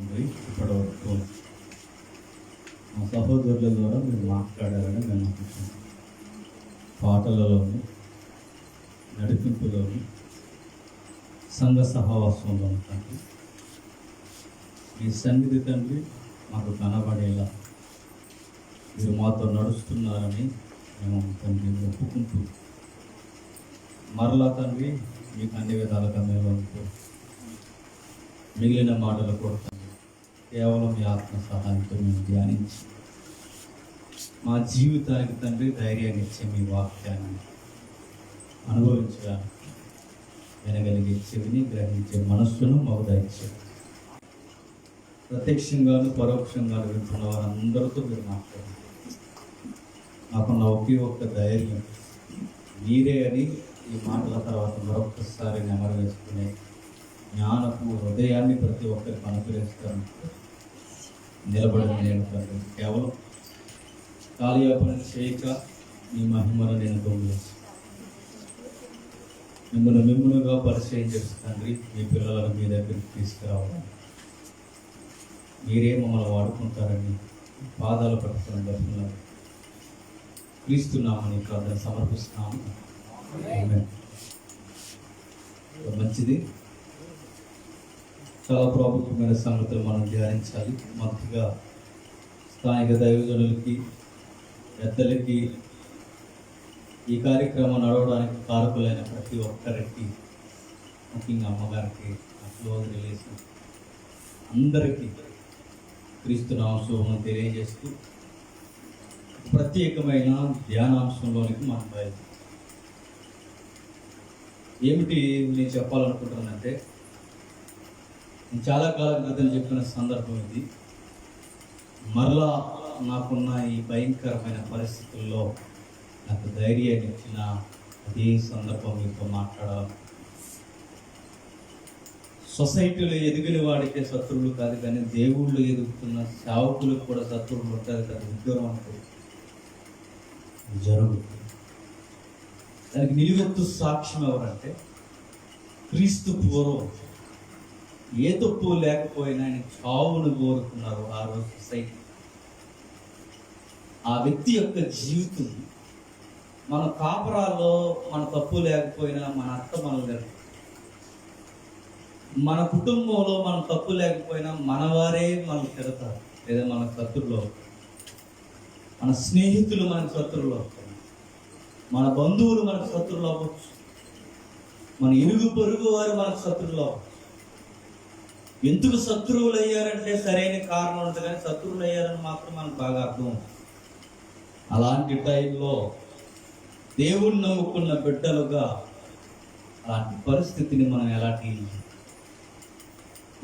తండ్రి. ఇప్పటివరకు మా సహోదరుల ద్వారా మీరు మాట్లాడారని మేము అనుకుంటున్నాం. పాటలలోని, నడిపింపులోని, సంఘ సహవాసంలో తండ్రి మీ సన్నిధి తండ్రి మాకు కనబడేలా మీరు మాతో నడుస్తున్నారని మేము తండ్రి ఒప్పుకుంటూ మరలా తండ్రి మీకు అన్ని విధాలుగా మేము మిగిలిన మాటలు కూడా తండ్రి కేవలం మీ ఆత్మ సహాయంతో మేము ధ్యానించి మా జీవితానికి తండ్రి ధైర్యాన్ని ఇచ్చే మీ వాక్యాన్ని అనుభవించడానికి వినగలిగే చెవిని గ్రహించే మనస్సును మాకు దయచేయండి. ప్రత్యక్షంగాను పరోక్షంగాను వింటున్న వారందరితో మీరు మాట్లాడండి. నాకున్న ఒకే ఒక్క ధైర్యం మీరే అని ఈ మాటల తర్వాత మరొకసారి నెమరు వేసుకునే జ్ఞానపు హృదయాన్ని ప్రతి ఒక్కరికి అనుగ్రహిస్తాను. నిలబడిన నేను తండ్రి కేవలం కాలయాపన చేయక మీ మహిమను నేను దొంగిలించి మిమ్మల్నిగా పరిచయం చేస్తుందండి. మీ పిల్లలను మీ దగ్గరికి తీసుకురావాలి. మీరే మమ్మల్ని వాడుకుంటారని పాదాలు పట్టుకుని దర్శనాలు క్రీస్తున్నామని ప్రార్థన సమర్పిస్తున్నాము. మంచిది. చాలా ప్రాముఖ్యమైన సంగతులు మనం ధ్యానించాలి. మొదటిగా స్థానిక దైవజనులకి, పెద్దలకి, ఈ కార్యక్రమం నడవడానికి కారకులైన ప్రతి ఒక్కరికి, ముఖ్యంగా అమ్మగారికి, క్లోజ్ రిలేషన్ అందరికీ క్రీస్తు నామశుభం తెలియజేస్తూ ప్రత్యేకమైన ధ్యానాంశంలోనికి మనం బయలుదేరాం. ఏమిటి నేను చెప్పాలనుకుంటున్నానంటే, నేను చాలా కాలం క్రితం చెప్పిన సందర్భం ఇది. మరలా నాకున్న ఈ భయంకరమైన పరిస్థితుల్లో నాకు ధైర్యాన్ని ఇచ్చిన అదే సందర్భం మీతో మాట్లాడాలి. సొసైటీలో ఎదిగిన వాడికే శత్రువులు కాదు, కానీ దేవుళ్ళు ఎదుగుతున్న సేవకులకు కూడా శత్రువులు ఉంటారు కదా. ఉద్యోగం అంటే జరుగుతుంది. దానికి నిలువెత్తు సాక్ష్యం ఎవరంటే, క్రీస్తు పూర్వం ఏ తప్పు లేకపోయినా ఆయన చావును కోరుకున్నారు ఆ రోజు సొసైటీ. ఆ వ్యక్తి యొక్క జీవితం మన కాపురాల్లో మన తప్పు లేకపోయినా, మన అత్త మనల్ని, మన కుటుంబంలో మన తప్పు లేకపోయినా మనవారే మనల్ని తిడతారు, లేదా మన శత్రువులు, మన స్నేహితులు మనకు శత్రువులు అవుతారు, మన బంధువులు మనకు శత్రువులు అవ్వచ్చు, మన ఇరుగు పొరుగు వారు మనకు శత్రువులు అవ్వచ్చు. ఎందుకు శత్రువులు అయ్యారంటే సరైన కారణం ఉంటుంది, కానీ శత్రువులు అయ్యారని మాత్రం మనకు బాగా అర్థం అవుతుంది. అలాంటి టైంలో దేవుణ్ణి నమ్ముకున్న బిడ్డలుగా అలాంటి పరిస్థితిని మనం ఎలా డీల్ చేయాలి,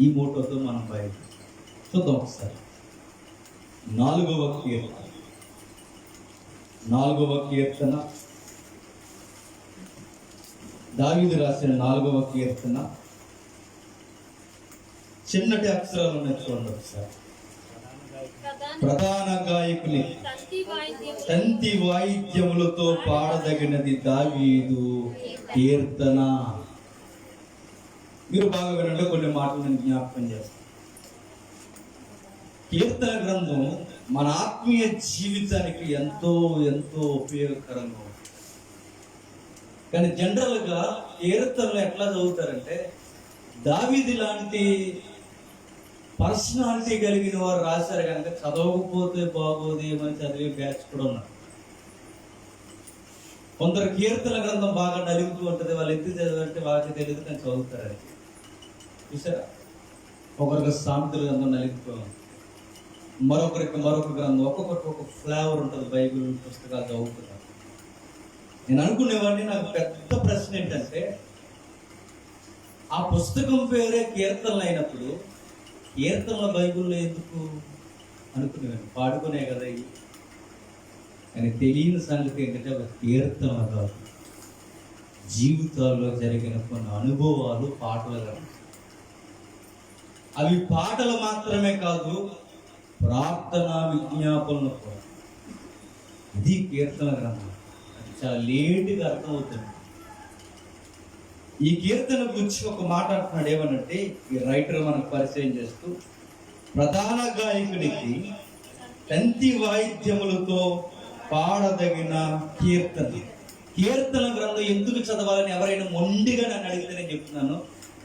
ఈ మోటోతో మనం బయట చూద్దాం. ఒకసారి 4వ కీర్తన, దావీదు రాసిన 4వ కీర్తన. చిన్నటి అక్షరాలు ఉన్నాయి చూడండి ఒకసారి. ప్రధాన గాయకుని తంతి వాయిద్యములతో పాడదగినది దావీదు కీర్తన. మీరు బాగా వినండి, కొన్ని మాటలు నేను జ్ఞాపకం చేస్తాను. కీర్తన గ్రంథం మన ఆత్మీయ జీవితానికి ఎంతో ఎంతో ఉపయోగకరంగా ఉంటుంది. కానీ జనరల్గా కీర్తనలు ఎట్లా చదువుతారంటే, దావీదు లాంటి పర్సనాలిటీ కలిగిన వారు రాశారు కనుక చదవకపోతే బాగోదేమని చదివే బ్యాచ్ కూడా ఉన్నారు. కొందరు కీర్తన గ్రంథం బాగా నలుగుతూ ఉంటుంది, వాళ్ళు ఎత్తి చదివంటే వాళ్ళకి తెలియదు, కానీ చదువుతారు. చూసారా, ఒకరికి సామెతల గ్రంథం నలిగిపోయి, మరొకరికి మరొక గ్రంథం, ఒక్కొక్కరికి ఒక ఫ్లేవర్ ఉంటుంది. బైబిల్ పుస్తకాలు చదువుతున్నారు. నేను అనుకునేవాడిని, నాకు పెద్ద ప్రశ్న ఏంటంటే, ఆ పుస్తకం పేరే కీర్తనలు అయినప్పుడు కీర్తనల బైబిల్లో ఎందుకు అనుకునేవాడిని. పాడుకునే కదా ఇవి. కానీ తెలియని సంగతి ఏంటంటే, ఒక కీర్తన కాదు, జీవితాల్లో జరిగిన కొన్ని అనుభవాలు పాటలుగా. అవి పాటలు మాత్రమే కాదు, ప్రార్థన విజ్ఞాపనలు కూడా. ఇది కీర్తన గ్రంథం. అది చాలా లేటుగా అర్థమవుతుంది. ఈ కీర్తన గురించి ఒక మాట అంటున్నాడు. ఏమనంటే, ఈ రైటర్ మనకు పరిచయం చేస్తూ, ప్రధాన గాయకుడికి తంతి వాయిద్యములతో పాడదగిన కీర్తన. కీర్తన గ్రంథం ఎందుకు చదవాలని ఎవరైనా మొండిగా నన్ను అడిగితే నేను చెప్తున్నాను,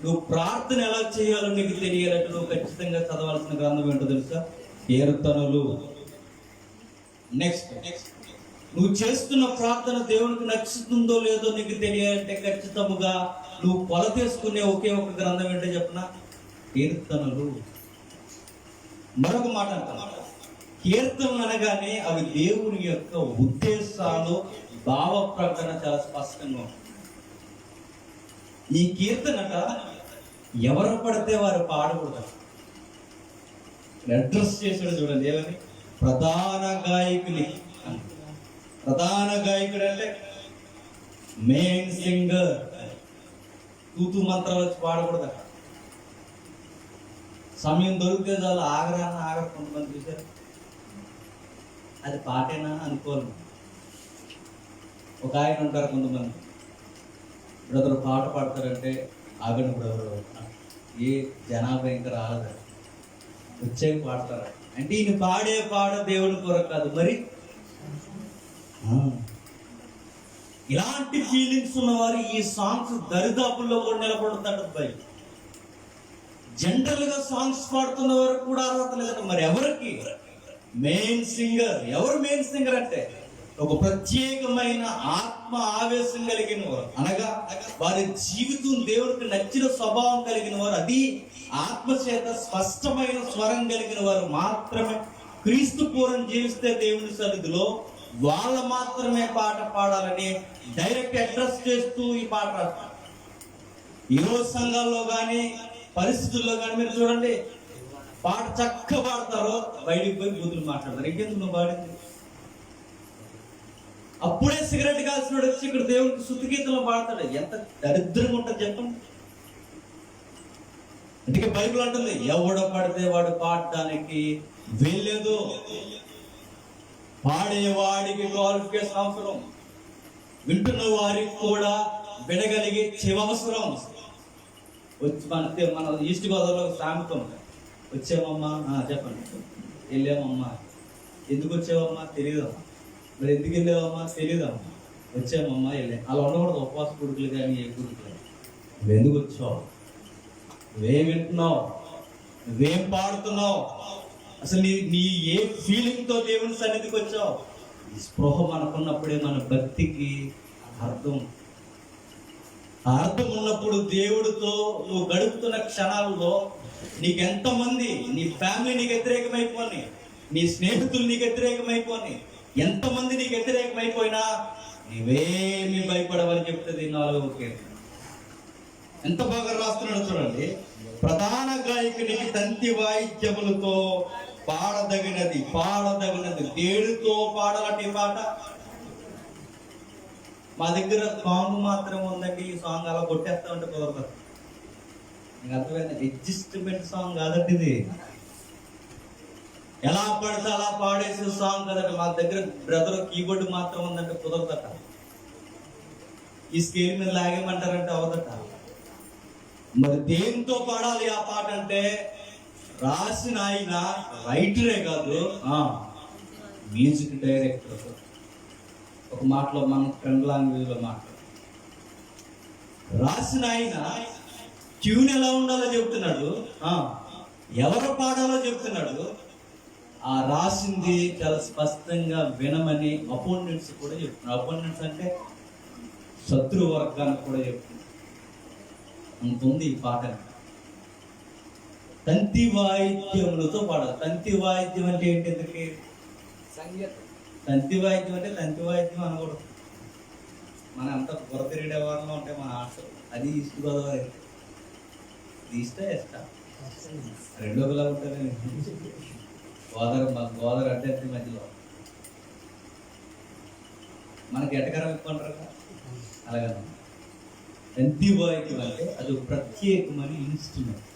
నువ్వు ప్రార్థన ఎలా చేయాలో నీకు తెలియాలంటే నువ్వు ఖచ్చితంగా చదవాల్సిన గ్రంథం ఏంటో తెలుసా? కీర్తనలు. నెక్స్ట్ నువ్వు చేస్తున్న ప్రార్థన దేవునికి నచ్చుతుందో లేదో నీకు తెలియాలంటే ఖచ్చితంగా నువ్వు కొలతేసుకునే ఒకే ఒక గ్రంథం ఏంటో చెప్పనా? కీర్తనలు. మరొక మాట అంటాను, కీర్తనలు అనగానే అవి దేవుని యొక్క ఉద్దేశాలు, భావ ప్రకటన చాలా స్పష్టంగా ఉంటుంది. ఈ కీర్తనట ఎవరు పడితే వారు పాడకూడదు. అడ్రస్ చేసాడు చూడండి, ఏమని? ప్రధాన గాయకుని. ప్రధాన గాయకుడు అంటే మెయిన్ సింగర్. తూతు మంత్రాలు వచ్చి పాడకూడదు. సమయం దొరికితే చాలు ఆగరు కొంతమంది చూశారు, అది పాటేనా అనుకోరు. ఒక ఆయన ఉంటారు కొంతమంది, బ్రదర్ పాట పాడతారంటే ఆగండి బ్రదర్, ఏ జనాభా ఇంకా రాలేదు, వచ్చే పాడతారు అంటే ఈయన పాడే పాట దేవుని కొరకు కాదు మరి. ఇలాంటి ఫీలింగ్స్ ఉన్నవారు ఈ సాంగ్స్ దరిదాపుల్లో కూడా నిలబడుతాడు. బయట జనరల్ గా సాంగ్స్ పాడుతున్న వారికి కూడా అర్హత లేదంట. మరి ఎవరికి? Main singer. ఎవరు మెయిన్ సింగర్ అంటే ఒక ప్రత్యేకమైన ఆత్మ ఆవేశం కలిగిన వారు, అనగా వారి జీవితం దేవుడికి నచ్చిన స్వభావం కలిగిన వారు, అది ఆత్మచేత స్పష్టమైన స్వరం కలిగిన వారు మాత్రమే క్రీస్తు పూర్వం జీవిస్తే దేవుని సన్నిధిలో వాళ్ళు మాత్రమే పాట పాడాలని డైరెక్ట్ అడ్రస్ చేస్తూ ఈ పాట రాస్తారు. ఈరోజు సంఘాల్లో కానీ పరిస్థితుల్లో కానీ మీరు చూడండి, పాట చక్కగా పాడతారో బయటికి పోయి బూతులు మాట్లాడతారు. ఇంకెందుకు నువ్వు పాడింది? అప్పుడే సిగరెట్ కాల్సినోడు వచ్చి ఇక్కడ దేవునికి శుద్ధి గీతలో పాడతాడు. ఎంత దరిద్రంగా ఉంటుంది చెప్పండి. అందుకే బైబిల్ అంటుంది, ఎవడ పడితే వాడు పాడటానికి వెళ్ళలేదు, పాడేవాడికి క్వాలిఫికేషన్ అవసరం, వింటున్న వారికి కూడా వినగలిగే చెవి అవసరం. వచ్చి మన ఈస్ట్ గోదావరిలో సామెత ఉంటాయి, వచ్చామమ్మా చెప్పండి, వెళ్ళామమ్మా, ఎందుకు వచ్చావమ్మా తెలియదమ్మా, మరి ఎందుకు వెళ్ళావమ్మా తెలియదమ్మా, వచ్చామమ్మా వెళ్ళాం. అలా ఉండకూడదు. ఉపవాస కొడుకులు కానీ ఏ కొడుకులు, నువ్వు ఎందుకు వచ్చావు, నువ్వేం వింటున్నావు, నువ్వేం పాడుతున్నావు, అసలు నీ ఏ ఫీలింగ్ తో దేవుని సన్నిధికి వచ్చావు? ఈ స్పృహ మనకున్నప్పుడే మన భక్తికి అర్థం. అర్థం ఉన్నప్పుడు దేవుడితో నువ్వు గడుపుతున్న క్షణాల్లో నీకెంతమంది, నీ ఫ్యామిలీ నీకు వ్యతిరేకమైపోని, నీ స్నేహితులు నీకు వ్యతిరేకమైపోని, ఎంతమంది నీకు వ్యతిరేకమైపోయినా నీవేమి భయపడవని చెప్తుంది 4వ కీర్తన. ఎంత బాగా రాస్తున్నాడు చూడండి. ప్రధాన గాయకునికి తంతి వాయిద్యములతో పాడదగినది దేనితో పాడాలంటే ఈ పాట. మా దగ్గర సాంగ్ మాత్రం ఉందండి, ఈ సాంగ్ అలా కొట్టేస్తా ఉంటే కుదరదు. నీకు అర్థమైంది? అడ్జస్ట్మెంట్ సాంగ్ కాదండి ఇది. ఎలా పడితే అలా పాడేసే సాంగ్ కదండి. మా దగ్గర బ్రదర్ కీబోర్డ్ మాత్రం ఉందంటే కుదరదట. ఈ స్కేల్ మీద లాగేమంటారంటే అవదట. మరి దేంతో పాడాలి ఆ పాట అంటే, రాసిన ఆయన రైటరే కాదు, మ్యూజిక్ డైరెక్టర్. ఒక మాటలో మన ఫ్రెండ్ లాంగ్వేజ్ లో మాట్లాడు, రాసిన ఆయన ట్యూన్ ఎలా ఉండాలో చెప్తున్నాడు, ఎవరు పాడాలో చెప్తున్నాడు. ఆ రాసింది చాలా స్పష్టంగా వినమని అపోనెంట్స్ కూడా చెప్తున్నారు. అపోనెంట్స్ అంటే శత్రు వర్గానికి కూడా చెప్తున్నారు. అంతుంది ఈ పాట. తంతి వాయిద్యములతో పాడాలి. తంతి వాయిద్యం అంటే ఏంటి? ఎందుకు సంగీతం. తంతి వాయిద్యం అంటే తంతి వాయిద్యం అనకూడదు. మన అంత బుర్ర తిరిగే వారంలో ఉంటే మన ఆశ. అది ఈస్ట్ గోదావరి. ఈస్టా ఎస్టా రెండో ఒకలా ఉంటుంది. గోదావరి అడ్డంటి మధ్యలో మనకి ఎటకరం ఎక్కువ అంటారు అలాగే. తంతి వాయిద్యం అంటే అది ప్రత్యేకమైన ఇన్స్ట్రుమెంట్.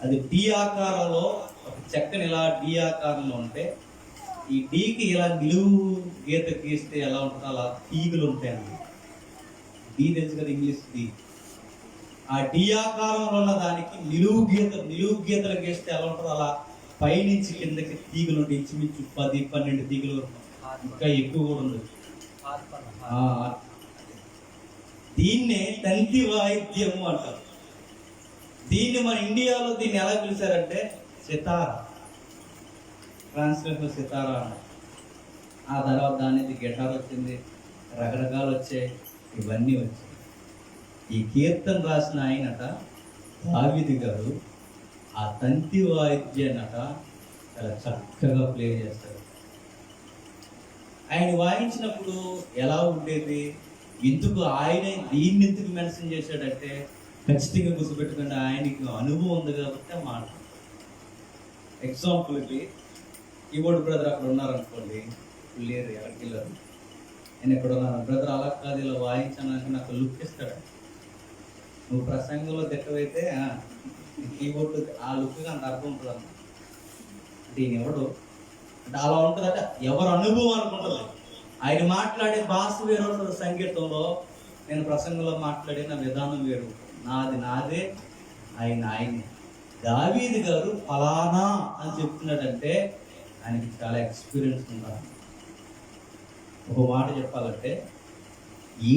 అది డి ఆకారంలో, ఒక చెక్కని ఇలా డి ఆకారంలో ఉంటే, ఈ డీకి ఇలా నిలువు గీత గీస్తే ఎలా ఉంటుందో అలా తీగులు ఉంటాయండి. డీ తెలుసు కదా ఇంగ్లీష్. డీ ఆ డి ఆకారంలో ఉన్న దానికి నిలువు గీతలు గీస్తే ఎలా ఉంటుందో అలా పైనుంచి కిందకి తీగలు ఉండి ఇంచుమించు 10-12 తీగలు, ఇంకా ఎక్కువ కూడా ఉండదు. దీన్నే తంతి వాయిద్యము అంటారు. దీన్ని మన ఇండియాలో దీన్ని ఎలా పిలిచారంటే సితారా, ట్రాన్స్లేషన్ సితారా అన్నారు. ఆ తర్వాత దాని నుంచి గిటార్ వచ్చింది, రకరకాలు వచ్చాయి, ఇవన్నీ వచ్చాయి. ఈ కీర్తన రాసిన ఆయనట దావీదు గారు ఆ తంతి వాయిద్యాన్నట చాలా చక్కగా ప్లే చేస్తారు. ఆయన వాయించినప్పుడు ఎలా ఉండేది, ఎందుకు ఆయన దీన్ని ఎందుకు మెన్షన్ చేశాడంటే ఖచ్చితంగా గుర్తుపెట్టుకుంటే ఆయనకి అనుభవం ఉంది కాబట్టి ఆ మాట. ఎగ్జాంపుల్కి కీబోర్డ్ బ్రదర్ అక్కడ ఉన్నారనుకోండి, లేరు, ఎక్కడికి వెళ్ళారు, నేను ఎక్కడ ఉన్నాను బ్రదర్ అలా కాదు ఇలా వాయించానికి నాకు లుక్ ఇస్తాడు. నువ్వు ప్రసంగంలో దిక్కవైతే కీబోర్డ్ ఆ లుక్గా అంత అర్థం ఉంటుంది అన్న. అంటే ఈయన ఎవడు అంటే అలా ఉంటుందంటే ఎవరు అనుభవం అనుకుంటుంది. ఆయన మాట్లాడే భాష వేరు ఉంటుంది సంగీతంలో, నేను ప్రసంగంలో మాట్లాడిన విధానం వేరు. నాదే, ఆయనే. దావీదు గారు ఫలానా అని చెప్తున్నాడంటే ఆయనకి చాలా ఎక్స్పీరియన్స్ ఉండాలి. ఒక మాట చెప్పాలంటే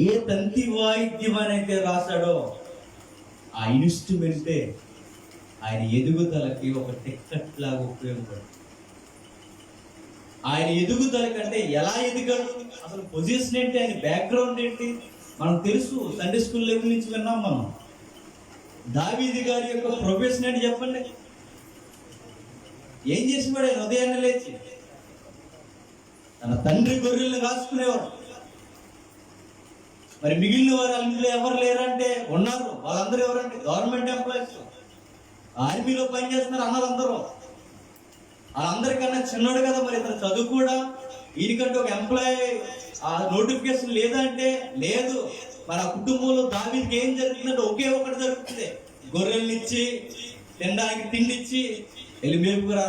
ఏ తంతి వాయిద్యం అయితే రాశాడో ఆ ఇన్స్ట్రుమెంటే ఆయన ఎదుగుదలకి ఒక టిక్కెట్ లాగా ఉపయోగపడుతుంది. ఆయన ఎదుగుదల కంటే ఎలా ఎదిగాడు, అసలు పొజిషన్ ఏంటి, ఆయన బ్యాక్గ్రౌండ్ ఏంటి మనకు తెలుసు. సండే స్కూల్ లెవెల్ నుంచి విన్నాం మనం. దావీదు గారి యొక్క ప్రొఫెషన్ ఏంటి చెప్పండి. ఏం చేసేవాడు ఆయన? ఉదయాన్నే లేచి తన తండ్రి గొర్రెలను కాసుకునేవాడు. మరి మిగిలిన వారు ఇంట్లో ఎవరు లేరంటే ఉన్నారు. వాళ్ళందరూ ఎవరంటే గవర్నమెంట్ ఎంప్లాయీస్, ఆర్మీలో పనిచేస్తున్నారు అన్నలందరూ. వాళ్ళందరికన్నా చిన్నోడు కదా, మరి ఇతను చదువు కూడా ఈయనకంటే ఒక ఎంప్లాయీ ఆ నోటిఫికేషన్ లేదా అంటే లేదు. మన కుటుంబంలో దావీదుకి ఏం జరుగుతుందంటే ఒకే ఒకటి జరుగుతుంది, గొర్రెల్ని ఇచ్చి తినడానికి తిండి ఇచ్చి వెళ్ళి మేపుకురా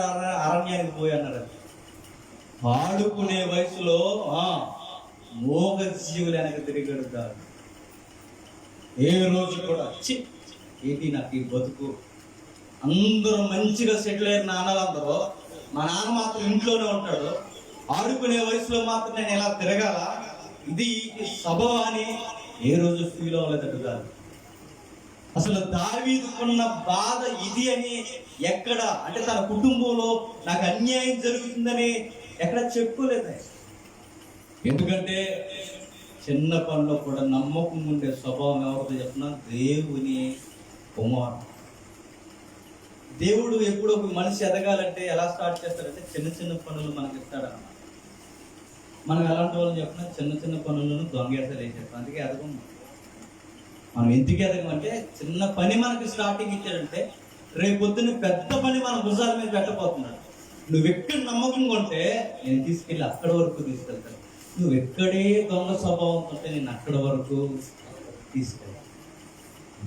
అరణ్యానికి పోయి అన్నాడు. ఆడుకునే వయసులో మోగ జీవులు వెనక తిరిగాడు కాదు. ఏ రోజు కూడా ఏంటి నాకు ఈ బతుకు, అందరూ మంచిగా సెటిల్ అయిన నాన్నలందరూ, మా నాన్న మాత్రం ఇంట్లోనే ఉంటాడు, ఆడుకునే వయసులో మాత్రం నేను ఎలా తిరగాల, ఇది సబవ అని ఏ రోజు ఫీల్ అవ్వలేదట కాదు. అసలు దావీదుకున్న బాధ ఇది అని ఎక్కడ అంటే తన కుటుంబంలో నాకు అన్యాయం జరుగుతుందని ఎక్కడ చెప్పుకోలేదు. ఎందుకంటే చిన్న పనిలో కూడా నమ్మకం ఉండే స్వభావం ఎవరితో చెప్పినా దేవుని కుమారుడు. దేవుడు ఎప్పుడు ఒక మనిషి ఎదగాలంటే ఎలా స్టార్ట్ చేస్తాడంటే చిన్న చిన్న పనులు మనకి ఇస్తాడన్నమాట. మనం ఎలాంటి వాళ్ళని చెప్పినా చిన్న చిన్న పనులను దొంగేసాలు వేసేస్తాం, అందుకే ఎదగం. మనం ఎందుకు ఎదగమంటే చిన్న పని మనకి స్టార్టింగ్ ఇచ్చాడంటే రేపొద్దున పెద్ద పని మన భుజాల మీద పెట్టబోతున్నాడు. నువ్వు ఎక్కడ నమ్మకంగా ఉంటే నేను తీసుకెళ్ళి అక్కడి వరకు తీసుకెళ్తాను, నువ్వు ఎక్కడే దొంగ స్వభావం ఉంటే నేను అక్కడి వరకు తీసుకెళ్తాను.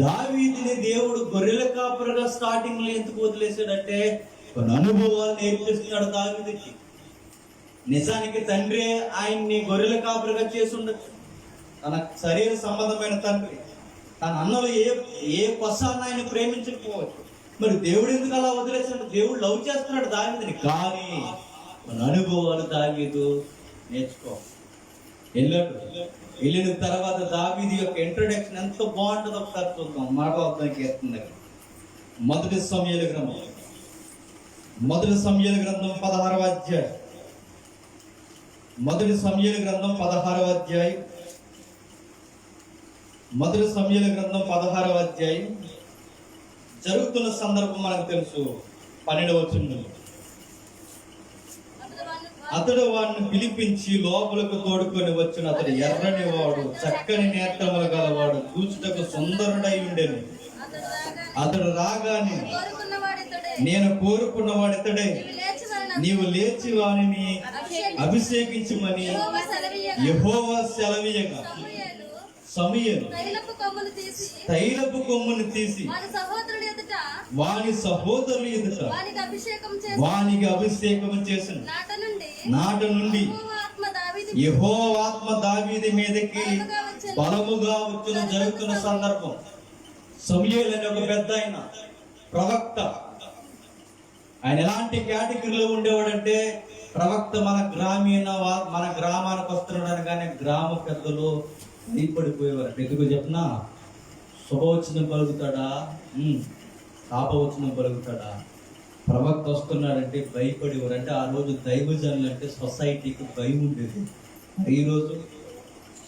దావీదుని దేవుడు గొర్రెల కాపురగా స్టార్టింగ్ లో ఎందుకు వదిలేశాడంటే కొన్ని అనుభవాలు నేర్పిస్తున్నాడు దావీదుకి. నిజానికి తండ్రి ఆయన్ని గొర్రెల కాపురగా చేసి ఉండొచ్చు, తన శరీర సంబంధమైన తండ్రి. తన అన్నలు ఏ కొసాన్ని ఆయన ప్రేమించకపోవచ్చు. మరి దేవుడు ఎందుకు అలా వదిలేసాడు? దేవుడు లవ్ చేస్తున్నాడు దావీదుని, కానీ మన అనుభవాలు దావీదు నేర్చుకో. వెళ్ళిన తర్వాత దావీదు యొక్క ఇంట్రొడక్షన్ ఎంత బాగుంటుందో ఒకసారి చూద్దాం. మాట్లాడడానికి ఎత్తుంది మొదటి సమూయేలు గ్రంథం 16వ అధ్యాయం. మొదటి సమూయేలు గ్రంథం 16వ అధ్యాయం. మొదటి సమూయేలు గ్రంథం 16వ అధ్యాయం జరుగుతున్న సందర్భం మనకు తెలుసు. 12వ వచనం, అతడు వాడిని పిలిపించి లోపలకు తోడుకొని వచ్చిన అతడు ఎర్రని వాడు, చక్కని నేత్రములు గలవాడు, చూచుటకు సుందరుడై ఉండెను. అతడు రాగానే నేను కోరుకున్నవాడు ఇతడే, నీవు లేచి వానిని అభిషేకించమని యెహోవా సెలవీయగా సమూయేలు తైలపు కొమ్మును తీసి వాని సహోదరులు ఎదుట వానికి అభిషేకం చేసిన నాట నుండి యెహోవా ఆత్మ దావీదు మీదకి బలముగా వచ్చిన జరుగుతున్న సందర్భం. సమూయేలు అనే ఒక పెద్ద ఆయన ప్రవక్త. ఆయన ఎలాంటి కేటగిరీలో ఉండేవాడంటే ప్రవక్త మన గ్రామానికి వస్తున్నాడు అనగానే గ్రామ పెద్దలు భయపడిపోయేవారు. ఎందుకు చెప్పినా శుభవచనం పలుకుతాడా, పాపవచనం పలుకుతాడా? ప్రవక్త వస్తున్నాడంటే భయపడేవారు. అంటే ఆ రోజు దైవజనులు అంటే సొసైటీకి భయం ఉండేది. ఈ రోజు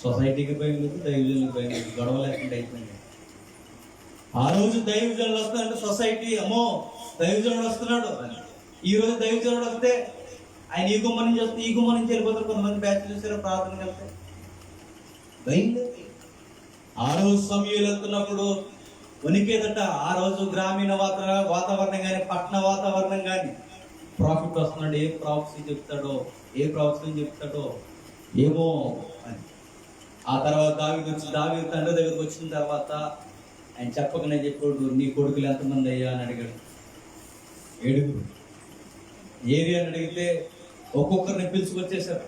సొసైటీకి భయం లేదు, దైవజనులకు భయం లేదు, గొడవ లేకుండా అయిపోయింది. ఆ రోజు దైవజనులు వస్తున్నాడంటే సొసైటీ అమ్మో దైవజనుడు వస్తున్నాడు అని. ఈ రోజు దైవజనుడు వస్తే ఆయన ఈ గుమ్మ నుంచి వస్తే ఈ గుమ్మ నుంచి వెళ్ళిపోతారు. కొంతమంది బ్యాచ్ చూసారో ప్రార్థనకి వెళ్తే భయం లేదు. ఆ రోజు సమూయేలు వెళ్తున్నప్పుడు వణికేదట. ఆ రోజు గ్రామీణ వాతావరణం కానీ పట్టణ వాతావరణం కానీ ప్రాఫిట్ వస్తున్నాడు, ఏ ప్రాఫిట్స్ చెప్తాడో, ఏ ప్రాఫిట్స్ చెప్తాడో ఏమో అని. ఆ తర్వాత దావీదు తండ్రి దగ్గరకు వచ్చిన తర్వాత ఆయన చెప్పకనే చెప్పాడు, నీ కొడుకులు ఎంతమంది అయ్యా అని అడిగాడు. 7. ఏరియా అని అడిగితే ఒక్కొక్కరిని పిలుచుకొచ్చేసాడు.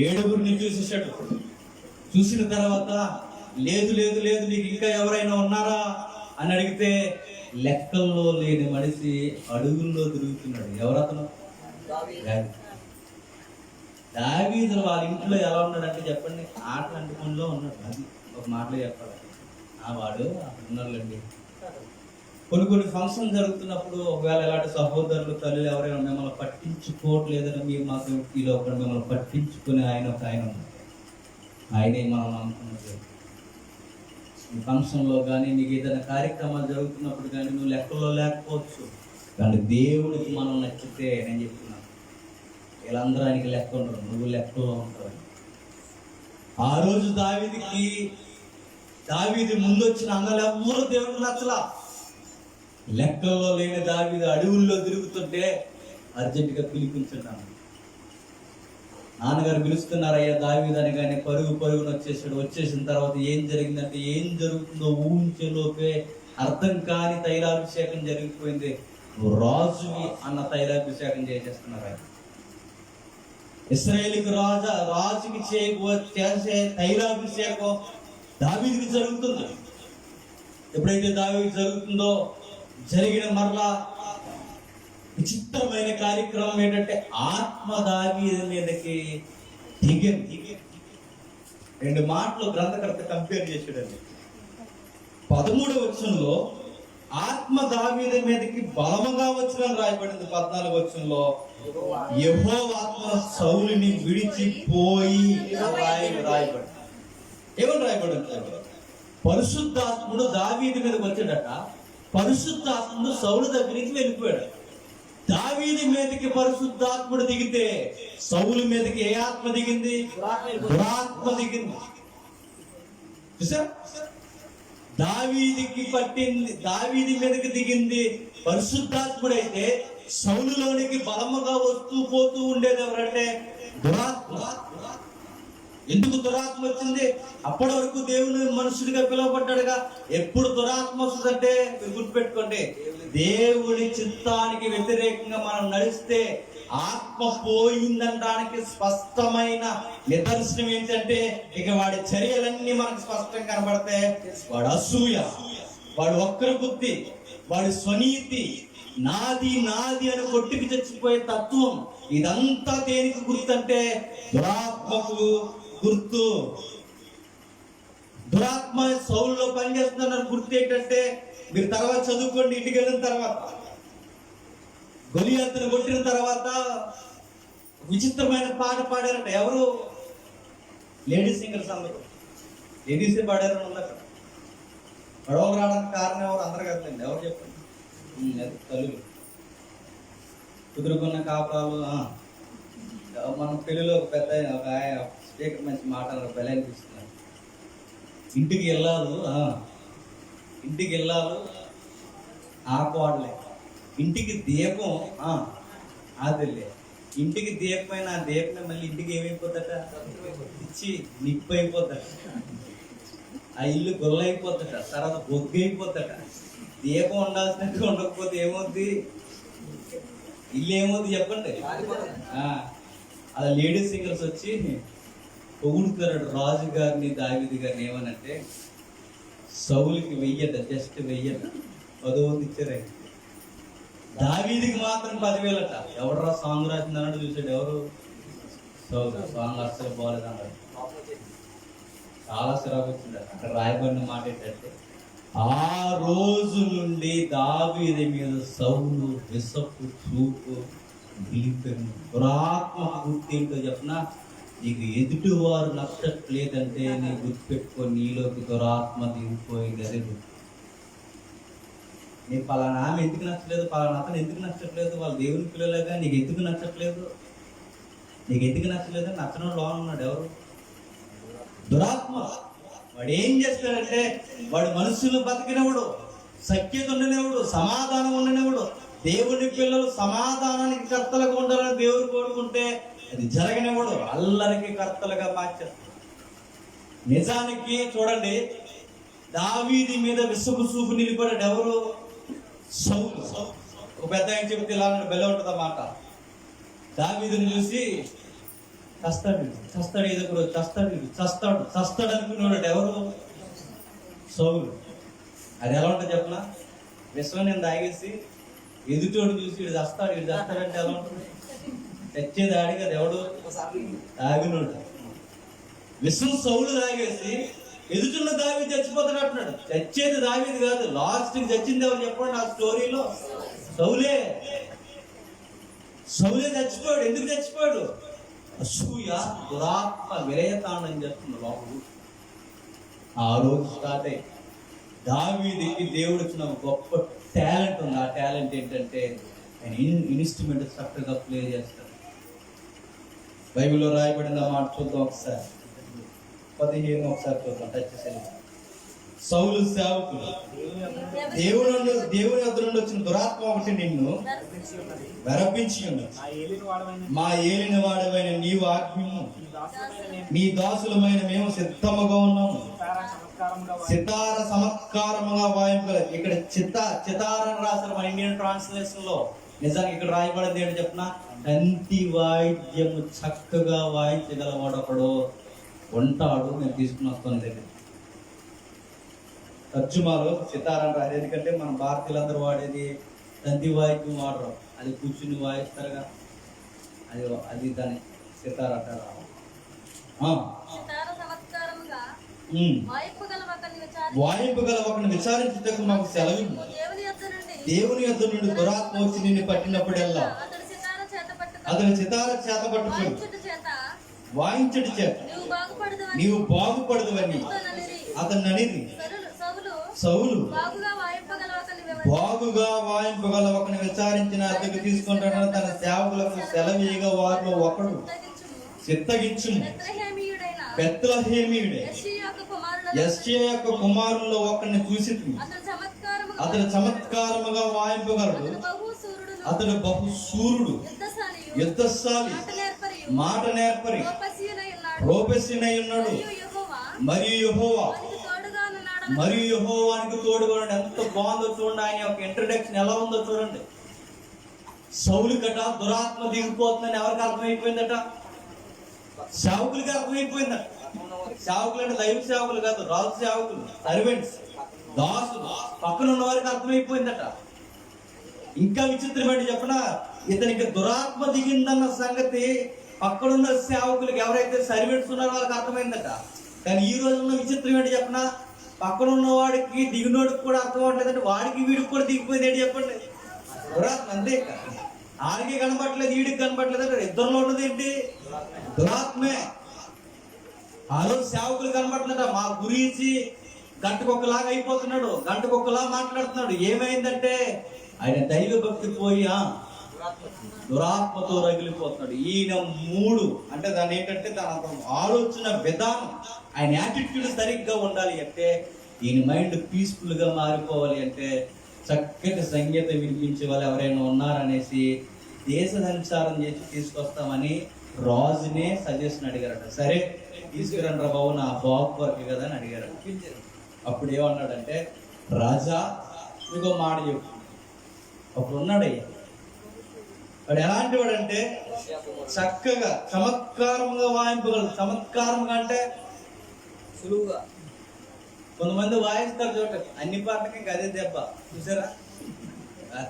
7 చూసేసాడు. చూసిన తర్వాత లేదు లేదు లేదు నీకు ఇంకా ఎవరైనా ఉన్నారా అని అడిగితే లెక్కల్లో లేని మనిషి అడుగుల్లో తిరుగుతున్నాడు. ఎవరతను? దావీదు వాళ్ళ ఇంట్లో ఎలా ఉన్నాడంటే చెప్పండి, ఆటలు అంటుకుంటూ ఉన్నాడు. అది ఒక మాటలో చెప్పాలి. వాడు అక్కడ ఉన్నారులేండి. కొన్ని ఫంక్షన్ జరుగుతున్నప్పుడు ఒకవేళ ఇలాంటి సహోదరులు తల్లులు ఎవరైనా మిమ్మల్ని పట్టించుకోవట్లేదని మీరు మాకు ఫీల్ అవ్వకుండా మిమ్మల్ని పట్టించుకునే ఆయన ఉన్నారు. ఆయనే మనం నమ్ముకున్నది. ఫంక్షన్లో కానీ నీకు ఏదైనా కార్యక్రమాలు జరుగుతున్నప్పుడు కానీ నువ్వు లెక్కల్లో లేకపోవచ్చు, కానీ దేవుడికి మనం నచ్చితే నేను చెప్తున్నాను వీళ్ళందరూ ఆయనకి లెక్క ఉండరు, నువ్వు లెక్కలో ఉంటావు. ఆ రోజు దావీదు ముందు వచ్చిన అన్నలు ఎవ్వరూ దేవుడికి నచ్చలా. లెక్కల్లో లేని దావీదు అడవుల్లో తిరుగుతుంటే అర్జెంటుగా పిలిపించున్నాను. నాన్నగారు పిలుస్తున్నారయ్యా దావీదు అని కానీ పరుగున వచ్చేసిన తర్వాత ఏం జరిగిందంటే ఏం జరుగుతుందో ఊహించేలోపే అర్థం కాని తైలాభిషేకం జరిగిపోయింది. రాజువి అన్న తైలాభిషేకం చేసేస్తున్నారు. ఆయన ఇశ్రాయేలుకి రాజుకి చేసే తైలాభిషేకం దావీదుకి జరుగుతుంది. ఎప్పుడైతే దావీదుకి జరుగుతుందో జరిగిన మరలా విచిత్రమైన కార్యక్రమం ఏంటంటే ఆత్మ దావీదు మీదకి దిగింది. 2 మాటలు గ్రంథకర్త కంపేర్ చేసాడండి. 13వ వచనంలో ఆత్మ దావీదు మీదకి బలముగా వచ్చిన రాయబడింది. 14వ వచనంలో యెహోవా ఆత్మ సౌలుని విడిచిపోయి రాయబడింది. ఏమని రాయబడింది? పరిశుద్ధాత్ముడు దావీదు మీదకి వచ్చాడట. పరిశుద్ధాత్ముడు సౌలు దగ్గర నుంచి వెళ్ళిపోయాడు. దావీదు మీదకి పరిశుద్ధాత్ముడు దిగితే సౌలు మీదకి ఏ ఆత్మ దిగింది? దురాత్మ దిగింది. చూసారా? దావీది మీదకి దిగింది పరిశుద్ధాత్ముడైతే సౌలులోనికి బలముగా వస్తూ పోతూ ఉండేది ఎవరంటే దురాత్మ. ఎందుకు దురాత్మ వచ్చింది? అప్పటి వరకు దేవుని మనుషుడిగా పిలువబడ్డాడుగా. ఎప్పుడు దురాత్మ వస్తుందంటే మీరు గుర్తుపెట్టుకోండి, దేవుడి చిత్తానికి వ్యతిరేకంగా మనం నడిస్తే ఆత్మ పోయిందనడానికి స్పష్టమైన నిదర్శనం ఏంటంటే ఇక వాడి చర్యలన్నీ మనకు స్పష్టంగా కనబడతాయి. వాడు అసూయ, వాడు వక్ర బుద్ధి, వాడి స్వనీతి, నాది అని కొట్టుకు చచ్చిపోయే తత్వం, ఇదంతా దేనికి గుర్తు అంటే దురాత్మకు గుర్తు. దురాత్మ సౌలులో పనిచేస్తున్నారు. గుర్తు ఏంటంటే మీరు తర్వాత చదువుకోండి. ఇంటికి వెళ్ళిన తర్వాత గొలియాతును కొట్టిన తర్వాత విచిత్రమైన పాట పాడారట. ఎవరు? Lady singers. అందరూ లేడీసే పాడారని ఉంది అక్కడ. గొడవలు రావడానికి కారణం ఎవరు? అందరు కదండి. ఎవరు చెప్పండి? తల్లులు కుదురుకున్న కాపురాలు. మన పెళ్లిలో ఒక పెద్ద స్పీకర్ మంచి మాట బలి అనిపిస్తున్నారు. ఇంటికి వెళ్ళాలి ఆకువాడలే. ఇంటికి దీపం ఆదిలే. ఇంటికి దీపమైన ఆ దీపమే మళ్ళీ ఇంటికి ఏమైపోద్దట? ఇచ్చి నిప్పు అయిపోద్దట. ఆ ఇల్లు గొల్లైపోద్దట. తర్వాత బొగ్గు అయిపోద్దట. దీపం ఉండాల్సినట్టు ఉండకపోతే ఏమవుద్ది? ఇల్లు ఏమవుద్ది చెప్పండి? అలా లేడీ సింగర్స్ వచ్చి పొగుడుతారు రాజు గారిని దావీదు గారిని. ఏమనంటే సౌలుకి వెయ్యట, జస్ట్ వెయ్యట, 10,000 ఇచ్చారు. దావీదికి మాత్రం 10,000. ఎవడరా సాంగ్ రాసింది అన్నట్టు చూసాడు. ఎవరు? సౌలు. సాంగ్ అస్సలు బాగాలేదు అన్నాడు. చాలా సిరాకు వచ్చింది. అక్కడ రాయబడిన మాట ఏంటంటే, ఆ రోజు నుండి దావీది మీద సౌలు విసపు చూపు నిలిపెను. దురాత్మ గుర్తు ఏంటో చెప్పిన, నీకు ఎదుటి వారు నచ్చట్లేదంటే నీ గుర్తుపెట్టుకొని నీలోకి దురాత్మ దిగిపోయింది. అదే గుర్తు. నీ పలానా ఆమె ఎందుకు నచ్చలేదు, పలానా అతను ఎందుకు నచ్చట్లేదు, వాళ్ళ దేవుని పిల్లలుగా నీకు ఎందుకు నచ్చట్లేదు, నీకు ఎందుకు నచ్చలేదు అని నచ్చడం లోన్ ఉన్నాడు. ఎవరు? దురాత్మ. వాడు ఏం చేస్తాడంటే, వాడు మనుషులు బతికినవాడు, సఖ్యత ఉండనివాడు, సమాధానం ఉండనివాడు. దేవుని పిల్లలు సమాధానానికి కర్తలుగా ఉండాలని దేవుడు కోరుకుంటే అది జరగనివాడు, అల్లరికి కర్తలుగా మార్చేస్తాడు. నిజానికి చూడండి, దావీది మీద విసుగు చూపు నిలిపడాడు. ఎవరు? సౌలు. ఒక పెద్ద ఆయన చెబితే ఇలా బెల్ల ఉంటుంది మాట. దావీదుని చూసి చస్తాడు ఏదో కూడా చస్తాడు అనుకున్నాడు. ఎవరు? సౌలు. అది ఎలా ఉంటుంది చెప్పనా? విశ్వం నేను తాగేసి ఎదుటోడు చూసి వీడు చస్తాడంటే ఎలా ఉంటుంది? తెచ్చేది ఆడి కదా, ఎవడు? తాగినోడు. విశ్వం సౌలు తాగేసి ఎదుటిన్న దావీదు చచ్చిపోతాడు అంటున్నాడు. చచ్చేది దావీదు కాదు, లాస్ట్కి చచ్చింది ఎవరు చెప్పండి? ఆ స్టోరీలో సౌలే చచ్చిపోయాడు. ఎందుకు చచ్చిపోయాడు? అసూయ, దురాత్మ, విరయతాండం చేస్తుంది లోపల. ఆ రోజు స్టార్ట్ అయ్యి దావీదుకి దేవుడు ఇచ్చిన గొప్ప టాలెంట్ ఉంది. ఆ టాలెంట్ ఏంటంటే, ఆయన ఇన్స్ట్రుమెంట్ చక్కగా ప్లే చేస్తాడు. బైబిల్లో రాయబడిన మాట చూద్దాం ఒకసారి. 15 ఒకసారి చూద్దాం. టచ్ చేసేది. సౌలు సేవకులు, దేవుని వద్ద నుండి వచ్చిన దురాత్మ ఒకటి నిన్ను వెరపించి ఉన్నది. మా ఏలిన వాడవైన నీవు ఆజ్ఞను నీ దాసులమైన మేము సిద్ధముగా ఉన్నాము. సితార చమత్కారముగా వాయింపగల. ఇక్కడ చితారని రాశారు మన ఇండియన్ ట్రాన్స్లేషన్ లో. నిజానికి ఇక్కడ రాయబడింది ఏంటి చెప్పిన, తంతి వాయిద్యము చక్కగా వాయించగలవాడు ఒకడు ఉంటాడు. నేను తీసుకుని వస్తాను దగ్గర. తర్జుమాలో సితారని రాదు. ఎందుకంటే మన భారతీయులందరూ వాడేది తంతి వాయిద్యం వాడరు. అది కూర్చుని వాయిస్తారుగా, అది దాని సితార అంటారు. వాయింపగల ఒకరిని విచారించుటకు మాకు సెలవు. దేవుని యొద్ద నుండి దురాత్మ వచ్చి నిన్ను పట్టినప్పుడల్లా అతని సితార చేత పట్టుకుని వాయించటి చేత నీవు బాగుపడదువని అతన్ని అనేది. సౌలు బాగుగా వాయింపగల ఒకరిని విచారించిన అద్దెకు తీసుకుంటాడని తన సేవకులకు సెలవీయగా వారిలో ఒకడు చిత్తగించు. బెత్లెహేమీయుడే యెష్షయి యొక్క కుమారుల్లో ఒకరిని చూసి అతడు చమత్కారముగా వాయింపగలడు. అతడు బహుశూరుడు, యుద్ధశాలి, మాట నేర్పరి, రూపసినై ఉన్నాడు. మరియు యెహోవానికి తోడుగా. ఎంత బాగుందో చూడండి. ఆయన యొక్క ఇంట్రడక్షన్ ఎలా ఉందో చూడండి. సౌలు గట దురాత్మ దిగిపోతుందని ఎవరికి అర్థమైపోయిందట? సేవకులకి అర్థమైపోయిందట. సేవకులు అంటే దైవ సేవకులు కాదు, రాజు సేవకులు, సర్వెంట్స్, దాసులు, పక్కన ఉన్న వారికి అర్థమైపోయిందట. ఇంకా విచిత్రమైన చెప్పిన, ఇతనికి దురాత్మ దిగిందన్న సంగతి పక్కనున్న సేవకులకి, ఎవరైతే సర్వెంట్స్ ఉన్నారో వాళ్ళకి అర్థమైందట. కానీ ఈ రోజు ఉన్న విచిత్రం ఏంటి చెప్పిన, పక్కన ఉన్న వాడికి దిగినోడికి కూడా అర్థం అవ్వట్లేదంటే వాడికి వీడికి కూడా దిగిపోయింది ఏంటి చెప్పండి? దురాత్మ. అంతే. ఆడికి కనపట్లేదు, వీడికి కనపట్లేదు అంటే ఇద్దరిలో ఉన్నది ఏంటి? దురాత్మే. ఆ రోజు సేవకులు కనపడుతున్నాడు, మా గురించి గంటకొక్కలాగా అయిపోతున్నాడు, గంటకొక్కలా మాట్లాడుతున్నాడు. ఏమైందంటే ఆయన దైవ భక్తి పోయి దురాత్మతో రగిలిపోతున్నాడు. ఈయన 3 అంటే దాని ఏంటంటే తన ఆలోచన విధానం, ఆయన యాటిట్యూడ్ సరిగ్గా ఉండాలి అంటే, ఈయన మైండ్ పీస్ఫుల్ గా మారిపోవాలి అంటే చక్కటి సంగీతం వినిపించే వాళ్ళు ఎవరైనా ఉన్నారనేసి దేశ సంచారం చేసి తీసుకొస్తామని రాజునే సజెషన్ అడిగారట. సరే తీసుకురండి రా బాబు, నా బాబు వరకు కదా అని అడిగారట. అప్పుడు ఏమన్నాడంటే, రాజా ఇంకో మాట చెప్పు. అప్పుడు ఉన్నాడయ్యా, వాడు ఎలాంటి వాడంటే చక్కగా చమత్కారంగా వాయింపగలడు. చమత్కారంగా అంటే సులువుగా. కొంతమంది వాయిస్తారు చూడండి, అన్ని పాటలకి ఇంకా అదే దెబ్బ. చూసారా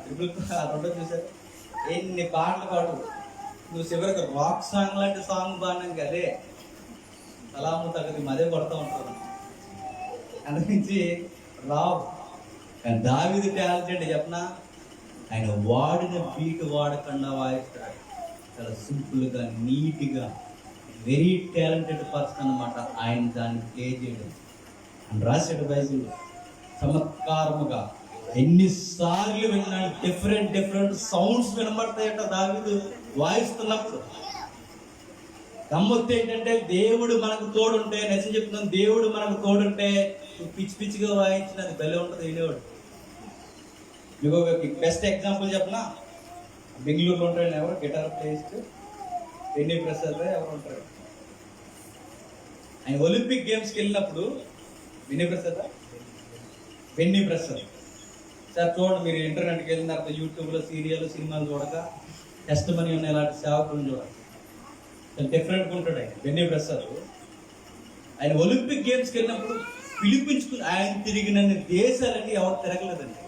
త్రిపుల్ రెండో చూసారా, ఎన్ని పాటలు పాడు, నువ్వు చివరికి రాక్ సాంగ్ లాంటి సాంగ్ పాడినాక అదే తలాము తగ్గది అదే కొడతా ఉంటారు. అందురించి రావు. కానీ దావీదు టాలెంట్ చెప్పనా, ఆయన వాడిన బీట్ వాడకుండా వాయిస్తాడు. చాలా సింపుల్గా, నీట్గా, వెరీ టాలెంటెడ్ పర్సన్ అనమాట. ఆయన దాన్ని ప్లే చేయడం అని రాశాడు బైబిల్. చమత్కారముగా ఎన్నిసార్లు విన్నాడు, డిఫరెంట్ డిఫరెంట్ సౌండ్స్ వినబడతాయట దావీదు వాయిస్తున్నప్పుడు. గమ్మత్తు ఏంటంటే, దేవుడు మనకు తోడుంటే, నిజం చెప్తున్నాను, దేవుడు మనకు తోడుంటే పిచ్చి పిచ్చిగా వాయించినది భలే ఉంటుంది వినేవాడు. మీకు బెస్ట్ ఎగ్జాంపుల్ చెప్పనా, బెంగళూరులో ఉంటాడు ఎవరు గిటార్ ప్లేయిస్ట్, బెన్నీ ప్రసాద్ ఎవరు ఉంటారు. ఆయన ఒలింపిక్ గేమ్స్కి వెళ్ళినప్పుడు, బెన్నీ ప్రసాద్ సార్ చూడండి, మీరు ఇంటర్నెట్కి వెళ్ళిన తర్వాత యూట్యూబ్లో సీరియల్ సినిమాలు చూడక టెస్ట్ మనీ ఉన్న ఇలాంటి సేవకులను చూడాలి. డిఫరెంట్గా ఉంటాడు ఆయన బెన్నీ ప్రసాద్. ఆయన ఒలింపిక్ గేమ్స్కి వెళ్ళినప్పుడు పిలిపించుకుని, ఆయన తిరిగిన దేశాలన్నీ ఎవరు తిరగలేదండి,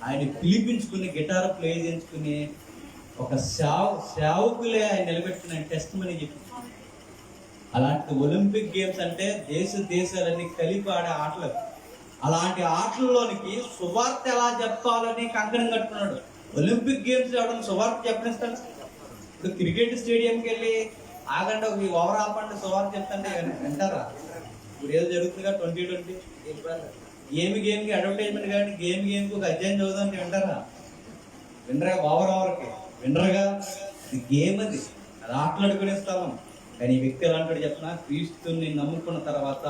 ఆయన పిలిపించుకుని గిటార్ ప్లే చేయించుకుని ఒక సేవకులే ఆయన నిలబెట్టుకుని ఆయన టెస్ట్ మనీ చెప్పి. అలాంటి ఒలింపిక్ గేమ్స్ అంటే దేశాలన్నీ కలిపి ఆడే ఆటలు. అలాంటి ఆటల్లోనికి సువార్త ఎలా చెప్పాలని కంకణం కట్టుకున్నాడు. ఒలింపిక్ గేమ్స్ ఎవడన్నా సువార్త చెప్పనిస్తాడు? ఇప్పుడు క్రికెట్ స్టేడియంకి వెళ్ళి ఆగండి ఒక ఓవర్ ఆపండి సువార్త చెప్తాంటే వింటారా? ఇప్పుడు ఏదో జరుగుతుందిగా 2020 గేమ్కి అడ్వర్టైజ్మెంట్ కానీ గేమ్కి ఒక అధ్యాయం చదువుతుంటే వింటారా? వినరా? ఓవర్కి వినరుగా. ఇది గేమ్, అది ఆటలాడుకునే స్థలం. కానీ ఈ వ్యక్తి ఎలాంటి చెప్పిన, క్రీస్తుని నమ్ముకున్న తర్వాత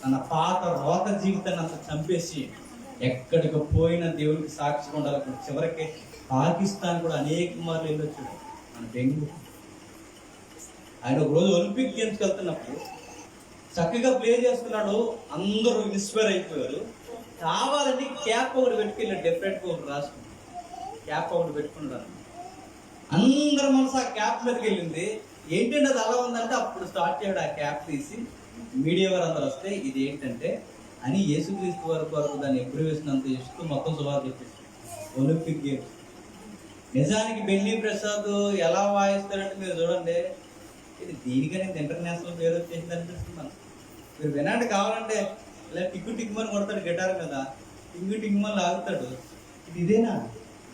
తన పాత రోత జీవితాన్ని అంత చంపేసి ఎక్కడికి పోయిన దేవుడికి సాక్షిగా ఉండాలి. చివరికి పాకిస్తాన్ కూడా అనేక మార్లు వెళ్ళొచ్చాడు మన బెంగు. ఆయన ఒక రోజు ఒలింపిక్ గేమ్స్కి వెళ్తున్నప్పుడు చక్కగా ప్లే చేస్తున్నాడు, అందరూ ఇన్స్పైర్ అయిపోయారు. కావాలని క్యాప్ ఒకటి పెట్టుకెళ్ళాడు, డిఫరెంట్గా ఒకటి రాసుకుని క్యాప్ ఒకటి పెట్టుకున్నాడు. అందరి మనసు ఆ క్యాప్ మీదకి వెళ్ళింది. ఏంటంటే అది అలా ఉందంటే అప్పుడు స్టార్ట్ చేయడు, ఆ క్యాప్ తీసి మీడియా వారు అందరూ వస్తే ఇది ఏంటంటే అని యేసుక్రీస్తు వరకు దాన్ని ఎప్పుడు వేసినంత ఇస్తూ మొత్తం సువార్త చెప్పేసి ఒలింపిక్ గేమ్స్. నిజానికి బెన్నీ ప్రసాద్ ఎలా వాయిస్తారంటే మీరు చూడండి, ఇది దీనికనే ఇంటర్నేషనల్ పేరు వచ్చేసింది అనిపిస్తుంది మనకు. మీరు వినండి, కావాలంటే ఇలా టిక్కుమని కొడతాడు గిటార్ మీద, టిక్కుమని లాగుతాడు. ఇదేనా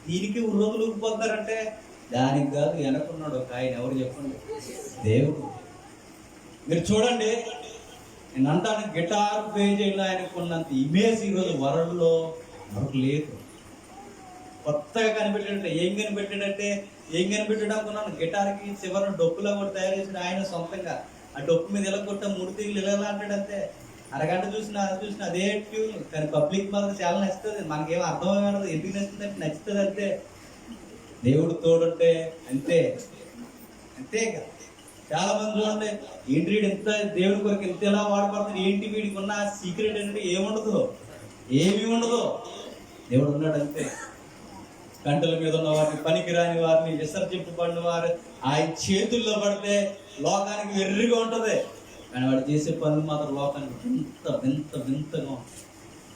దీనికి రోజులు ఊగిపోతారంటే దానికి కాదు, వెనకున్నాడు ఒక ఆయన. ఎవరు చెప్పండి? దేవుడు. మీరు చూడండి, నేను అంటాను, గిటార్ ప్లే చేయడంలో ఆయనకు ఉన్నంత ఇమేజ్ ఈరోజు వరల్డ్లో మనకు లేదు. కొత్తగా కనిపెట్టాడంటే ఏం కనిపెట్టాడు అనుకున్నాను. గిటార్కి చివరిన డొప్పులా కూడా తయారు చేసిన ఆయన సొంతంగా. ఆ డొప్పు మీద ఇలా కొట్ట 3 తీగులు ఇలా అంటాడంతే. అరగంట చూసినా అదే ట్యూన్. కానీ పబ్లిక్ మనకు చాలా నచ్చుతుంది. మనకేం అర్థమయ్యేది ఎందుకు నచ్చుతుందంటే నచ్చుతుంది అంతే. దేవుడు తోడుంటే అంతే కదా. చాలా మంది చూడండి, ఏంటి వీడు ఎంత దేవుడి కొరకు ఎంత ఎలా వాడబడుతుంది, ఏంటి వీడికి ఉన్న సీక్రెట్ ఏంటంటే ఏమీ ఉండదు. దేవుడు ఉన్నాడు అంతే. గంటల మీద ఉన్న వారిని, పనికిరాని వారిని, విసర్జింపబడిన వారు ఆయన చేతుల్లో పడితే లోకానికి వెర్రిగా ఉంటుంది. కానీ వాడు చేసే పనులు మాత్రం లోకానికి వింతగా ఉంటుంది.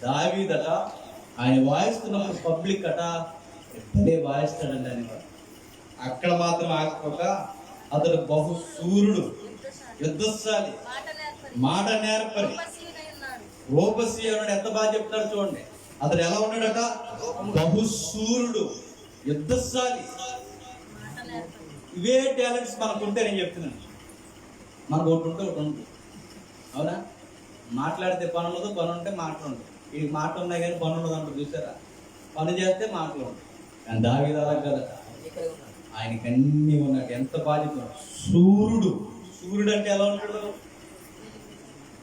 దావీదట ఆయన వాయిస్తున్నప్పుడు పబ్లిక్ అట ఎప్పుడే వాయిస్తాడండి అని. అక్కడ మాత్రం ఆగిపోక అతడు బహుశూరుడు, యుద్ధశాలి, మాట నేర్పరి, రూపసి అన్నాడు. ఎంత బాగా చెప్తాడు చూడండి. అతడు ఎలా ఉన్నాడట? బహుశూరుడు, యుద్ధశాలి. ఇవే టాలెంట్స్ మనకుంటే నేను చెప్తున్నాను. మనకు ఒకటి ఉంటే ఒకటి ఉంటుంది, అవునా? మాట్లాడితే పని ఉండదు, పని ఉంటే మాటలు ఉండదు. ఈ మాట ఉన్నాయి కానీ పని ఉండదు అంటారు చూసారా? పని చేస్తే మాటలు ఉండదు. కానీ దావీదు అలా కదట, ఆయనకి అన్నీ ఉన్నట్టు. ఎంత బాధ్యత. సూర్యుడు అంటే ఎలా ఉంటాడు?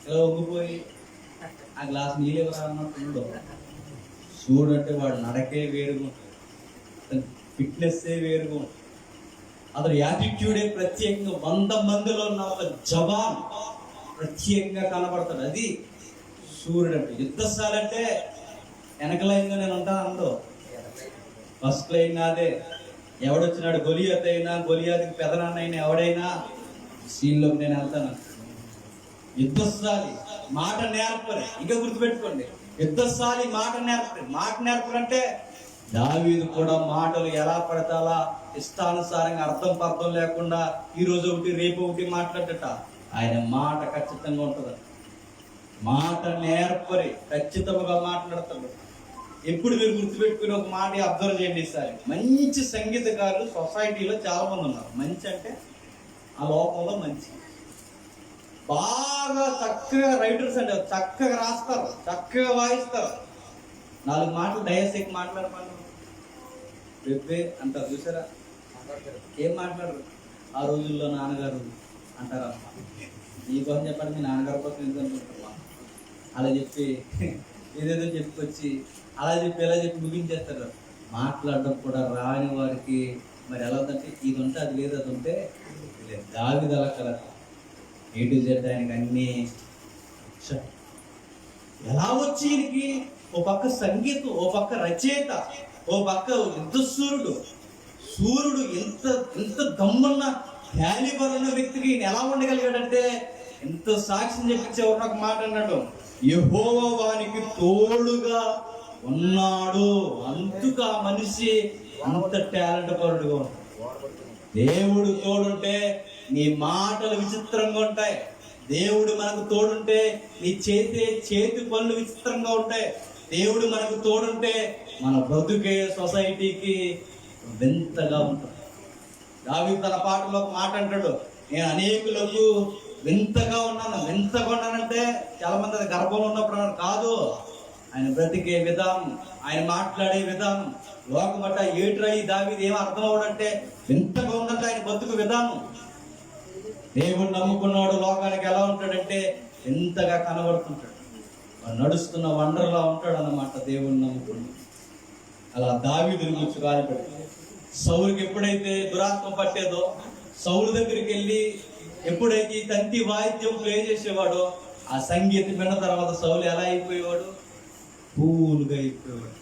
ఇలా ఒంగిపోయి ఆ గ్లాస్ నీళ్ళు ఎవరా అన్నట్టు ఉండవు. సూర్యుడు అంటే వాడు నడకే వేరుగా ఉంటుంది, ఫిట్నెస్సే వేరుగా ఉంటుంది. అతను యాటిట్యూడే ప్రత్యేకంగా 100 మందిలో ఉన్న ఒక జవాన్ ప్రత్యేకంగా కనబడతాడు. అది సూర్యుడు అంటే. యుద్ధశాలి అంటే వెనక లైన్గా నేను ఉంటాను, అందరూ ఫస్ట్ లైన్ నాదే. ఎవడొచ్చినాడు, గొలియాత్ అయినా, గొలియాత్కి పెదనాన్న అయినా, ఎవడైనా సీన్లోకి నేను వెళ్తాను. యుద్ధశాలి. మాట నేర్పరు. ఇంకా గుర్తుపెట్టుకోండి, యుద్ధశాలి మాట నేర్పరు. మాట నేర్పరంటే దావీదు కూడా మాటలు ఎలా పడతాలా ఇష్టానుసారంగా అర్థం పర్థం లేకుండా ఈ రోజు ఒకటి రేపు ఒకటి మాట్లాడట. ఆయన మాట ఖచ్చితంగా ఉంటుంది. మాట నేర్పరి, ఖచ్చితంగా మాట్లాడతాడు. ఎప్పుడు మీరు గుర్తుపెట్టుకుని ఒక మాట అబ్జర్వ్ చేయండి. ఈసారి మంచి సంగీతకారులు సొసైటీలో చాలా మంది ఉన్నారు. మంచి అంటే ఆ లోకంలో మంచి, బాగా చక్కగా రైటర్స్ అంటే చక్కగా రాస్తారు, చక్కగా వాయిస్తారు. 4 మాటలు డయాసిక్ మాట్లాడమని రేపే అంటారు. చూసారా, ఏం మాట్లాడరు. ఆ రోజుల్లో నాన్నగారు అంటారమ్మా, నీకోసం చెప్పండి, మీ నాన్నగారి కోసం ఎందుకు అనుకుంటున్నా అలా చెప్పి ఏదేదో చెప్పుకొచ్చి అలా చెప్పి ఎలా చెప్పి ముగించేస్తారు. మాట్లాడడం కూడా రాని వారికి మరి ఎలా ఉందంటే ఇది ఉంటే అది లేదు, అది ఉంటే లేదు. దావీదు అలా కదా, ఏటు చేయడానికి అన్నీ ఎలా వచ్చి ఈయనకి ఓ పక్క సంగీతం, ఓ పక్క రచయిత, ఓ పక్క యుద్ధసూరుడు. సూర్యుడు ఎంత దమ్మున్న క్యాలిబర్ ఉన్న వ్యక్తికి ఈయన ఎలా ఉండగలిగాడంటే ఎంత సాక్ష్యం చెప్పించే ఒక మాట అన్నాడు, యెహోవా వానికి తోడుగా ఉన్నాడు. అందుకు ఆ మనిషి అంత టాలెంట్ పరుడుగా ఉంటాడు. దేవుడు తోడుంటే నీ మాటలు విచిత్రంగా ఉంటాయి. దేవుడు మనకు తోడుంటే నీ చేతి పనులు విచిత్రంగా ఉంటాయి. దేవుడు మనకు తోడుంటే మన బ్రతుకే సొసైటీకి వింతగా ఉంటుంది. దావీదు తన పాటలో ఒక మాట అంటాడు, నేను అనేకులకు వింతగా ఉన్నానంటే చాలా మంది అది గర్భంలో ఉన్నప్పుడు అన్నారు కాదు, ఆయన బ్రతికే విధానం, ఆయన మాట్లాడే విధానం లోకమట ఏట్రా ఈ దావీదు ఏం అర్థం అవడంటే వింతగా ఉందంటే ఆయన బతుకు విధానం. దేవుడు నమ్ముకున్నాడు లోకానికి ఎలా ఉంటాడంటే ఎంతగా కనబడుతుంటాడు, నడుస్తున్న వండర్లా ఉంటాడు అన్నమాట. దేవుడిని నమ్ముకున్నాడు. అలా దావీదుని గురించి రాయబడి సౌలుకి ఎప్పుడైతే దురాత్మ పట్టేదో, సౌలు దగ్గరికి వెళ్ళి ఎప్పుడైతే ఈ తంతి వాయిద్యం ప్లే చేసేవాడో ఆ సంగీతం విన్న తర్వాత సౌలు ఎలా అయిపోయేవాడు, కూల్గా అయిపోయేవాడు.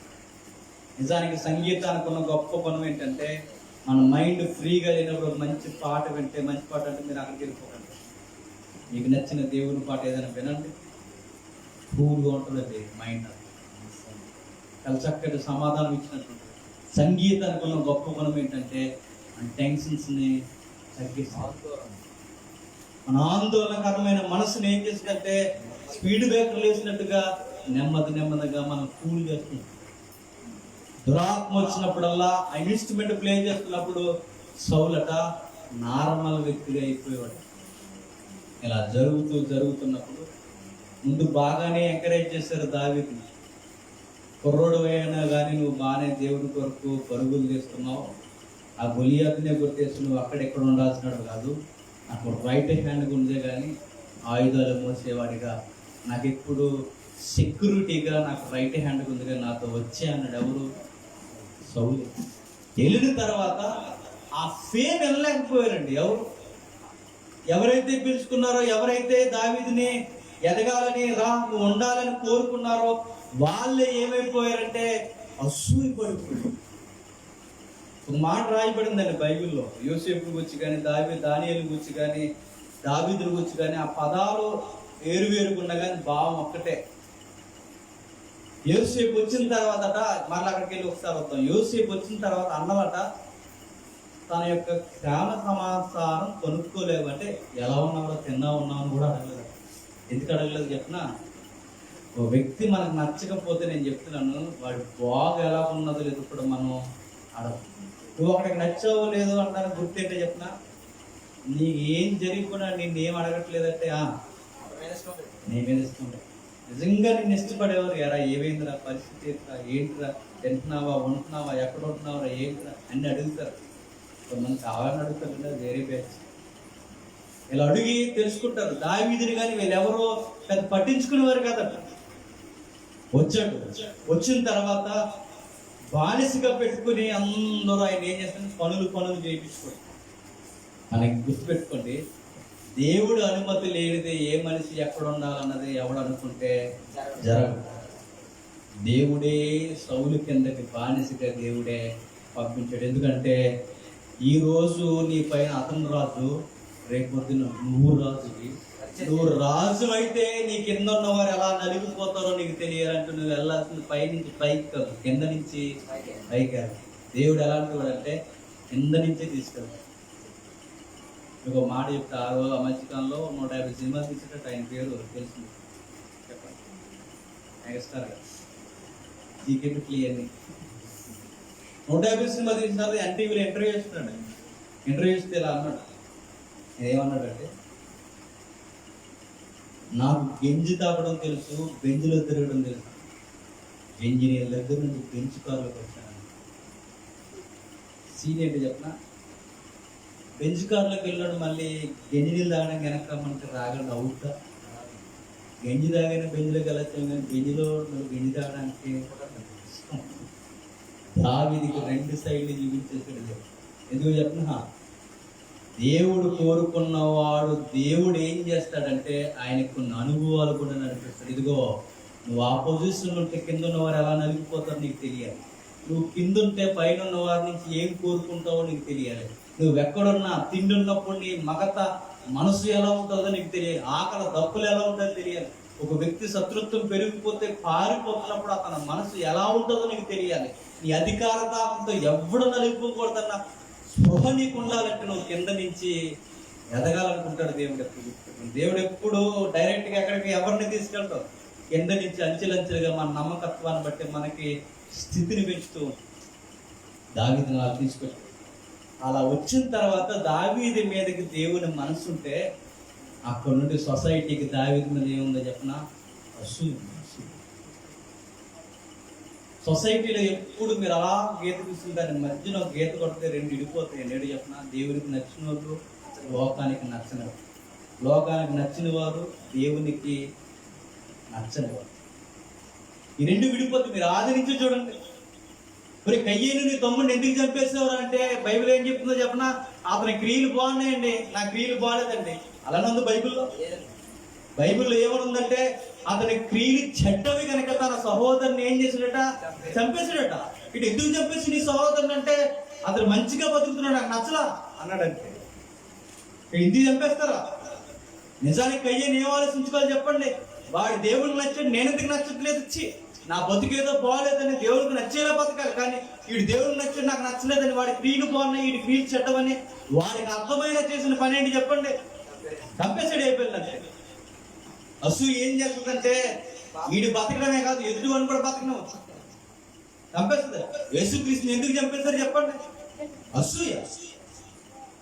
నిజానికి సంగీతానికి ఉన్న గొప్ప పనం ఏంటంటే మన మైండ్ ఫ్రీగా లేనప్పుడు మంచి పాట వింటే, మంచి పాట అంటే మీరు అక్కడికి వెళ్ళిపోకండి, మీకు నచ్చిన దేవుని పాట ఏదైనా వినండి, కూల్గా ఉంటుంది మైండ్. చాలా చక్కటి సమాధానం ఇచ్చినట్టు. సంగీతానికి ఉన్న గొప్ప గుణం ఏంటంటే మన టెన్షన్స్ని తగ్గిస్తుంది. మన ఆందోళనకరమైన మనసుని ఏం చేసిందంటే స్పీడ్ బ్రేకర్లు వేసినట్టుగా నెమ్మదిగా మనం కూల్ చేస్తుంది. దురాత్మ వచ్చినప్పుడల్లా ఆ ఇన్స్ట్రుమెంట్ ప్లే చేస్తున్నప్పుడు సౌలట నార్మల్ వ్యక్తిగా అయిపోయేవాడు. ఇలా జరుగుతున్నప్పుడు ముందు బాగానే ఎంకరేజ్ చేశారు దావీదుని. కుర్రోడు అయినా కానీ నువ్వు బాగానే దేవుడి కొరకు పరుగులు చేస్తున్నావు, ఆ గొలియాతునే కొట్టేసి నువ్వు అక్కడెక్కడ ఉండాల్సినాడు కాదు, నాకు రైట్ హ్యాండ్ ఉందే కానీ ఆయుధాలు మోసేవాడిగా నాకు ఎప్పుడు సెక్యూరిటీగా నాకు రైట్ హ్యాండ్ ఉంది కానీ నాతో వచ్చే అన్నాడు. ఎవరు? సౌలు. వెళ్ళిన తర్వాత ఆ ఫేమ్ వెళ్ళలేకపోయారండి. ఎవరైతే పిలుచుకున్నారో, ఎవరైతే దావీదుని ఎదగాలని నువ్వు ఉండాలని కోరుకున్నారో వాళ్ళే ఏమైపోయారంటే అసూయపడిపోయారు. ఒక మాట రాయబడిందండి బైబిల్లో, యోసేపు గురించి కానీ దానియేలు గురించి కానీ దావీదు గురించి కానీ ఆ పదాలు వేరువేరుగున్నా కానీ భావం ఒక్కటే. యోసేపు వచ్చిన తర్వాతట మళ్ళీ అక్కడికి వెళ్ళి ఒకసారి వస్తాం. యోసేపు వచ్చిన తర్వాత అన్నమాట తన యొక్క క్షేమ సమాచారం కొనుక్కోలేవు. అంటే ఎలా ఉన్నావో ఉన్నావు అని కూడా అడగలేదు. ఎందుకు అడగలేదు చెప్పినా, ఓ వ్యక్తి మనకు నచ్చకపోతే నేను చెప్తున్నాను వాడి బాగు ఎలా ఉన్నదో లేదు కూడా మనం అడగ. నువ్వు అక్కడికి నచ్చావో లేదో అంటాను గుర్తేంటే చెప్పినా, నీకు ఏం జరిగిపోయినా నిన్ను ఏం అడగట్లేదంటే నేనే ఇష్టం. నిజంగా నిన్ను ఇష్టపడేవారు ఎరా ఏమైందిరా, పరిస్థితి ఏంటిరా, తింటున్నావా, ఉంటున్నావా, ఎక్కడ ఉంటున్నావురా, ఏంటిరా అన్ని అడుగుతారు. కొంతమంది కావాలని అడుగుతారు కదా, వేరే బ్యాచ్ ఇలా అడిగి తెలుసుకుంటారు. దావీదుని కానీ వీళ్ళెవరో పెద్ద పట్టించుకునేవారు కదట. వచ్చిన తర్వాత బానిసగా పెట్టుకుని అందరూ ఆయన ఏం చేస్తారు, పనులు చేయించుకోండి. మనకి గుర్తుపెట్టుకోండి, దేవుడు అనుమతి లేనిదే ఏ మనిషి ఎక్కడ ఉండాలన్నది ఎవడు అనుకుంటే జరగదు. దేవుడే సౌలు కిందకి బానిసగా దేవుడే పంపించాడు. ఎందుకంటే ఈరోజు నీ పైన అతను రాజు, రేపొద్దున నువ్వు రాజుకి, నువ్వు రాజు అయితే నీ కింద ఉన్న వారు ఎలా నలిగిపోతారో నీకు తెలియాలంటే నువ్వు వెళ్ళాల్సింది పై నుంచి పైకి కాదు, కింద నుంచి పైకి కాదు. దేవుడు ఎలాంటి వాడు అంటే కింద నుంచే తీసుకెళ్తాడు. మీకు ఒక మాట చెప్తా, ఆ మధ్యకాలంలో 150 సినిమాలు తీసేటట్టు ఆయన పేరు తెలిసింది, చెప్పండి. మెగాస్టార్ గారు జీకే బిట్లు ఇవన్నీ 150 సినిమాలు తీసినారు. ఎన్టీవీలో ఇంటర్వ్యూ చేస్తున్నాడు. ఇంటర్వ్యూ చేస్తే ఇలా అన్నాడు, ఏమన్నాడంటే, నాకు గెంజి తాగడం తెలుసు, బెంజ్లో తిరగడం తెలుసు. ఇంజనీర్ దగ్గర నుంచి బెంచ్ కార్లోకి వచ్చాను. సీనియర్ చెప్పిన బెంచ్ కార్లోకి వెళ్ళాడు, మళ్ళీ గెంజి నీళ్ళు తాగడానికి వెనక రమ్మంటే రాగలడు, అవుతా. గెంజి తాగానే బెంజ్లోకి వెళ్ళొచ్చాను, కానీ బెంజ్లో గెంజి తాగడానికి దావీదుకి 2 సైడ్లు చూపించేసాడు. ఎందుకు చెప్పిన, దేవుడు కోరుకున్నవాడు దేవుడు ఏం చేస్తాడంటే ఆయనకు కొన్ని అనుభవాలు కూడా నడిపిస్తాడు. ఇదిగో నువ్వు ఆ పొజిషన్ ఉంటే కింద ఉన్నవారు ఎలా నలిగిపోతారో నీకు తెలియాలి. నువ్వు కింద ఉంటే పైన ఉన్న వారి నుంచి ఏం కోరుకుంటావో నీకు తెలియాలి. నువ్వు ఎక్కడున్నా తిండి ఉన్నప్పుడు నీ మగత మనసు ఎలా ఉంటుందో నీకు తెలియాలి. ఆకలి దప్పులు ఎలా ఉంటుందో తెలియాలి. ఒక వ్యక్తి శత్రుత్వం పెరిగిపోతే పారిపోతున్నప్పుడు అతని మనసు ఎలా ఉంటుందో నీకు తెలియాలి. నీ అధికార దాహంతో ఎవడు నలిగిపోకూడదన్న స్పృహ నీకు ఉండాలంటే నువ్వు కింద నుంచి ఎదగాలనుకుంటాడు దేవుడు. దేవుడు ఎప్పుడు డైరెక్ట్గా ఎక్కడికి ఎవరిని తీసుకెళ్తావు, కింద నుంచి అంచెలంచెలుగా మన నమ్మకత్వాన్ని బట్టి మనకి స్థితిని పెంచుతూ దావీదుని అలా తీసుకొచ్చి, అలా వచ్చిన తర్వాత దావీదు మీదకి దేవుని మనసు ఉంటే అక్కడ నుండి సొసైటీకి దావీదు మీద ఏముందో చెప్పిన అసూయ. సొసైటీలో ఎప్పుడు మీరు అలా గీత తీసుకుని దాని మధ్యలో గీత కొడితే 2 విడిపోతాయి. నేడు చెప్పిన దేవునికి నచ్చిన వాళ్ళు, లోకానికి నచ్చిన వారు. లోకానికి నచ్చిన వారు, దేవునికి నచ్చని వారు. ఈ 2 విడిపోతే మీరు ఆదరించి చూడండి. మరి కయ్యేను నీ తమ్ముడిని ఎందుకు చంపేసేవారు అంటే బైబిల్ ఏం చెప్తుందో చెప్పనా, అతని క్రియలు బాగున్నాయండి, నా క్రియలు బాగాలేదండి. అలానందు బైబిల్లో ఏమనుందంటే అతని క్రియలు చెడ్డవి కనుక తన సహోదరుని ఏం చేసాడట, చంపేశాడట. ఇటు ఎందుకు చంపేసి నీ సహోదరుని అంటే అతను మంచిగా బతుకుతున్నాడు, నాకు నచ్చలా అన్నాడంటే ఎందుకు చంపేస్తారా? నిజానికి కయ్యేను ఏం ఆలోచించుకోవాలి చెప్పండి. వాడి దేవుడికి నచ్చాడు, నేను ఎందుకు నచ్చట్లేదు, ఇచ్చి నా బతుకేదో బాగోలేదని దేవుడికి నచ్చేలా బతకాలి. కానీ వీడి దేవుడికి నచ్చాడు, నాకు నచ్చలేదని వాడి క్రియలు బాగున్నాయి, వీడి క్రియలు చెడ్డవని వాడికి అర్థమైన చేసిన పని ఏంటి చెప్పండి, చంపేసాడు. అయిపోయిందంటే అసూయ ఏం చేస్తుందంటే వీడి బతకడమే కాదు, ఎదుటివాడిని కూడా బతకడం చంపేస్తుంది. యేసుక్రీస్తుని ఎందుకు చంపేశారు చెప్పండి?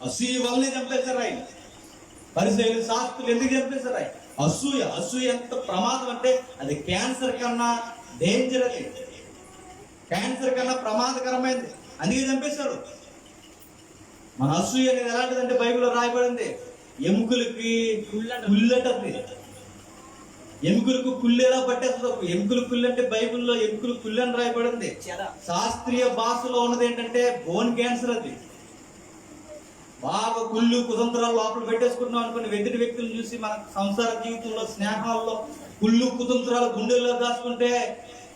అసూయ వల్లనే చంపేశారు ఆయన. పరిసయ్యులు, శాస్త్రులు ఎందుకు చంపేశారు ఆయన? అసూయ ఎంత ప్రమాదం అంటే అది క్యాన్సర్ కన్నా డేంజర్, అది క్యాన్సర్ కన్నా ప్రమాదకరమైంది, అందుకే చంపేశారు. మన అసూయ అనేది ఎలాంటిదంటే బైబిల్లో రాయబడింది, ఎముకలకి కుళ్ళటది. ఎముకలకు కుళ్ళేలా పట్టేస్తుంది. ఎముకలు కుళ్ళు అంటే బైబిల్లో ఎముకలు కుళ్ళు అని రాయబడింది. శాస్త్రీయ భాషలో ఉన్నది ఏంటంటే బోన్ క్యాన్సర్. అది బాగా కుళ్ళు కుతంత్రాలు లోపల పెట్టేసుకుంటున్నాం అనుకోండి. ఎదుటి వ్యక్తులను చూసి మన సంసార జీవితంలో, స్నేహాల్లో కుళ్ళు కుతంత్రాలు గుండెల్లో దాచుకుంటే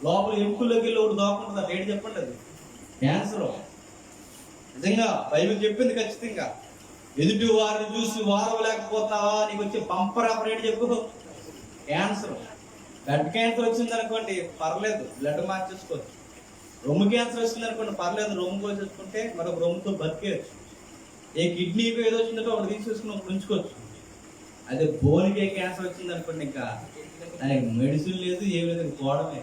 లోపల ఎముకల్లోకి వెళ్ళి ఒకటి దాక్కుంటుంది. ఏంటి చెప్పండి, అది క్యాన్సర్. నిజంగా బైబిల్ చెప్పింది ఖచ్చితంగా. ఎదుటి వారిని చూసి వారవలేకపోతావా, నీకు వచ్చే బంపర్ ఆఫర్ ఏంటి చెప్పు, క్యాన్సర్. బ్లడ్ క్యాన్సర్ వచ్చింది అనుకోండి పర్లేదు, బ్లడ్ మార్చేసుకోవచ్చు. రొమ్ము క్యాన్సర్ వచ్చింది అనుకోండి పర్లేదు, రొమ్ము కోసేసుకుంటే మరొక రొమ్ముతో బతికేయచ్చు. ఏ కిడ్నీకి ఏదో వచ్చిందంటే ఒకటి తీసేసుకుని ఒకటి ఉంచుకోవచ్చు. అదే బోన్కే క్యాన్సర్ వచ్చింది అనుకోండి ఇంకా దానికి మెడిసిన్ లేదు, ఏమి లేదు, పోవడమే.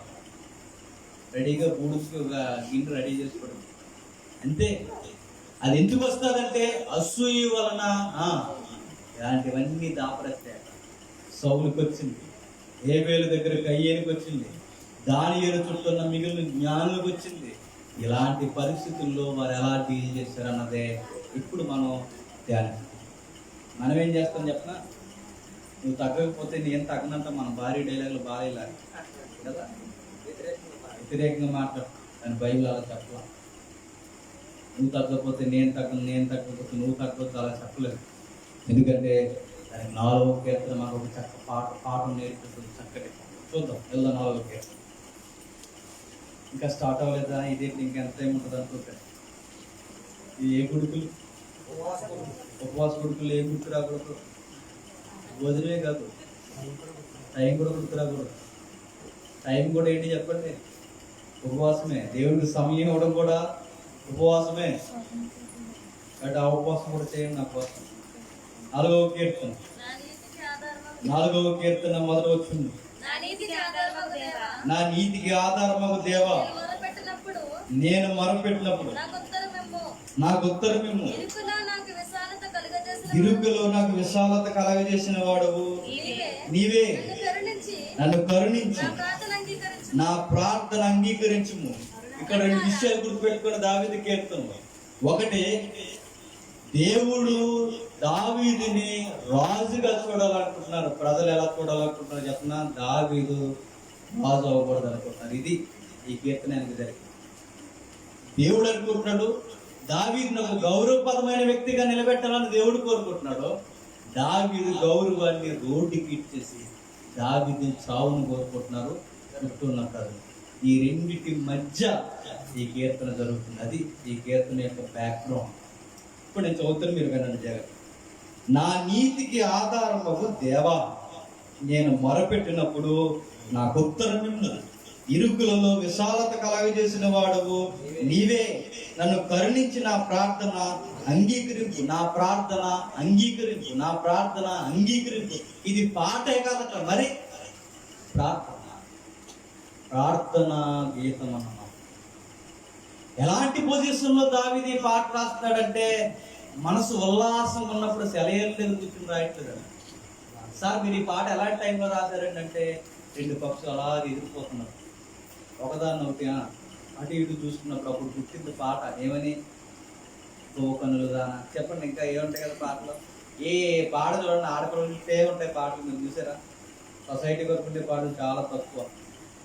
రెడీగా బూడుకు గిన్నె రెడీ చేసుకోవడం అంతే. అది ఎందుకు వస్తుందంటే అసూయ వలన ఇలాంటివన్నీ దాపరస్తాయి. సౌలుకి వచ్చింది, హేబేలు దగ్గర కయ్యేనికి వచ్చింది, దానియేలు చుట్టూ ఉన్న మిగిలిన జ్ఞానులకు వచ్చింది. ఇలాంటి పరిస్థితుల్లో వారు ఎలా డీల్ చేశారన్నదే ఇప్పుడు మనం ధ్యానిస్తాం. మనం ఏం చేస్తాం చెప్పనా, నువ్వు తగ్గకపోతే నేను తగ్గనంత మన భారీ డైలాగులు బాగా ఇలా కదా, వ్యతిరేకంగా మాట్లాడతాం. కానీ బైబిల్ అలా చెప్పలా. నువ్వు తగ్గకపోతే నేను తగ్గకపోతే నువ్వు తగ్గకపోతే అలా చెప్పలేదు. ఎందుకంటే దానికి 4వ కీర్తన మాకు ఒక చక్క పాఠం నేర్పిస్తుంది, చక్కటి. చూద్దాం, వెళ్దాం 4వ కీర్తన. ఇంకా స్టార్ట్ అవ్వలేదా? ఇదే ఇంకెంత ఏముంటుంది అనుకుంటారు. ఇది ఏ గుడుకులు, ఉపవాస గుడుకులు, ఏ గుర్తు రాకూడదు. భోజనమే కాదు, టైం కూడా గుర్తురాకూడదు. టైం కూడా ఏంటి చెప్పండి? ఉపవాసమే. దేవుడికి సమయం ఇవ్వడం కూడా ఉపవాసమే. అంటే ఆ ఉపవాసం కూడా చేయండి నా కోసం. 4వ కీర్తన మొదలు వచ్చింది. నా నీతికి ఆధారమగు దేవా, నేను మొరపెట్టినప్పుడు నాకు ఉత్తరమిమ్ము. ఇరుకులో నాకు విశాలత కలగజేసిన వాడవు నీవే. నన్ను కరుణించి నా ప్రార్థన అంగీకరించుము. ఇక్కడ 2 విషయాలు గుర్తుపెట్టుకుని దావీదు కీర్తన. ఒకటి, దేవుడు దావీదుని రాజుగా చూడాలనుకుంటున్నారు. ప్రజలు ఎలా చూడాలనుకుంటున్నారు చెప్పిన? దావీదు రాజు అవ్వకూడదు అనుకుంటున్నారు. ఇది ఈ కీర్తన ఆయనకు జరిగింది. దేవుడు అనుకుంటున్నాడు దావీదుని ఒక గౌరవపరమైన వ్యక్తిగా నిలబెట్టాలని దేవుడు కోరుకుంటున్నాడు. దావీదు గౌరవాన్ని రోడ్డుకి ఇచ్చేసి దావీదు చావును కోరుకుంటున్నారు చుట్టూన్నారు. ఈ రెండిటి మధ్య ఈ కీర్తన జరుగుతుంది. అది ఈ కీర్తన యొక్క బ్యాక్గ్రౌండ్. ఇప్పుడు నేను చదువుతాను, మీరు వినండి జాగ్రత్త. నా నీతికి ఆధారమగు దేవా, నేను మొరపెట్టినప్పుడు నాకు ఉత్తరమిమ్ము. ఇరుకులలో విశాలత కలగజేసిన వాడవు నీవే. నన్ను కరుణించి నా ప్రార్థన అంగీకరింపు. నా ప్రార్థన అంగీకరింపు. నా ప్రార్థన అంగీకరింపు. ఇది పాటే కాదట, మరి ప్రార్థన గీతం అన్నమాట. ఎలాంటి పొజిషన్లో దావీదు ఈ పాట రాస్తున్నాడంటే, మనసు ఉల్లాసం ఉన్నప్పుడు సెలయేళ్ళు కూర్చుని రాయట్లేదు. సార్ మీరు ఈ పాట ఎలాంటి టైంలో రాశారండి అంటే, 2 పక్షులు అలా ఎదిరిపోతున్నారు, ఒకదాన్ని ఒకటి అటు ఇటు చూసుకున్నప్పుడు అప్పుడు పుట్టింది పాట. ఏమని? తోకనులు దానా. చెప్పండి, ఇంకా ఏముంటాయి కదా పాటలు? ఏ పాట చూడండి, ఆడపిల్లలే ఉంటాయి పాటలు. మీరు చూసారా? సొసైటీ వరకు ఉండే పాటలు చాలా తక్కువ.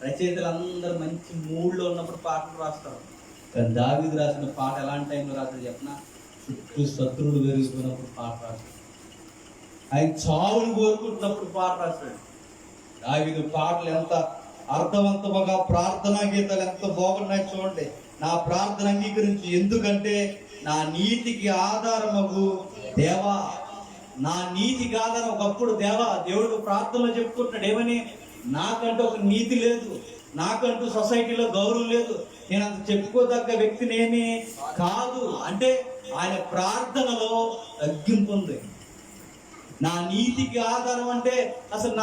రచయితలు అందరూ మంచి మూడ్లో ఉన్నప్పుడు పాటలు రాస్తారు. కానీ దావీదు రాసిన పాట ఎలాంటి టైంలో రాశారు చెప్పిన? చుట్టూ శత్రువులు పెరిగిపోయినప్పుడు పాట రాశాడు. ఆయన చావును కోరుకుంటున్నప్పుడు పాట రాశాడు. దావీదు పాటలు ఎంత అర్థవంతముగా, ప్రార్థనా గీతాలు ఎంత బాగున్నాయి చూడండి. నా ప్రార్థన అంగీకరించి, ఎందుకంటే నా నీతికి ఆధారమగు దేవా. నా నీతికి ఆధారం ఒకప్పుడు దేవా. దేవుడు ప్రార్థనలో చెప్పుకుంటున్నాడు ఏమని? నాకంటూ ఒక నీతి లేదు, నాకంటూ సొసైటీలో గౌరవం లేదు, నేను అంత చెప్పుకోదగ్గ వ్యక్తినేమి కాదు అంటే ఆయన ప్రార్థనలో తగ్గింపు ఉంది. నా నీతికి ఆధారం అంటే అసలు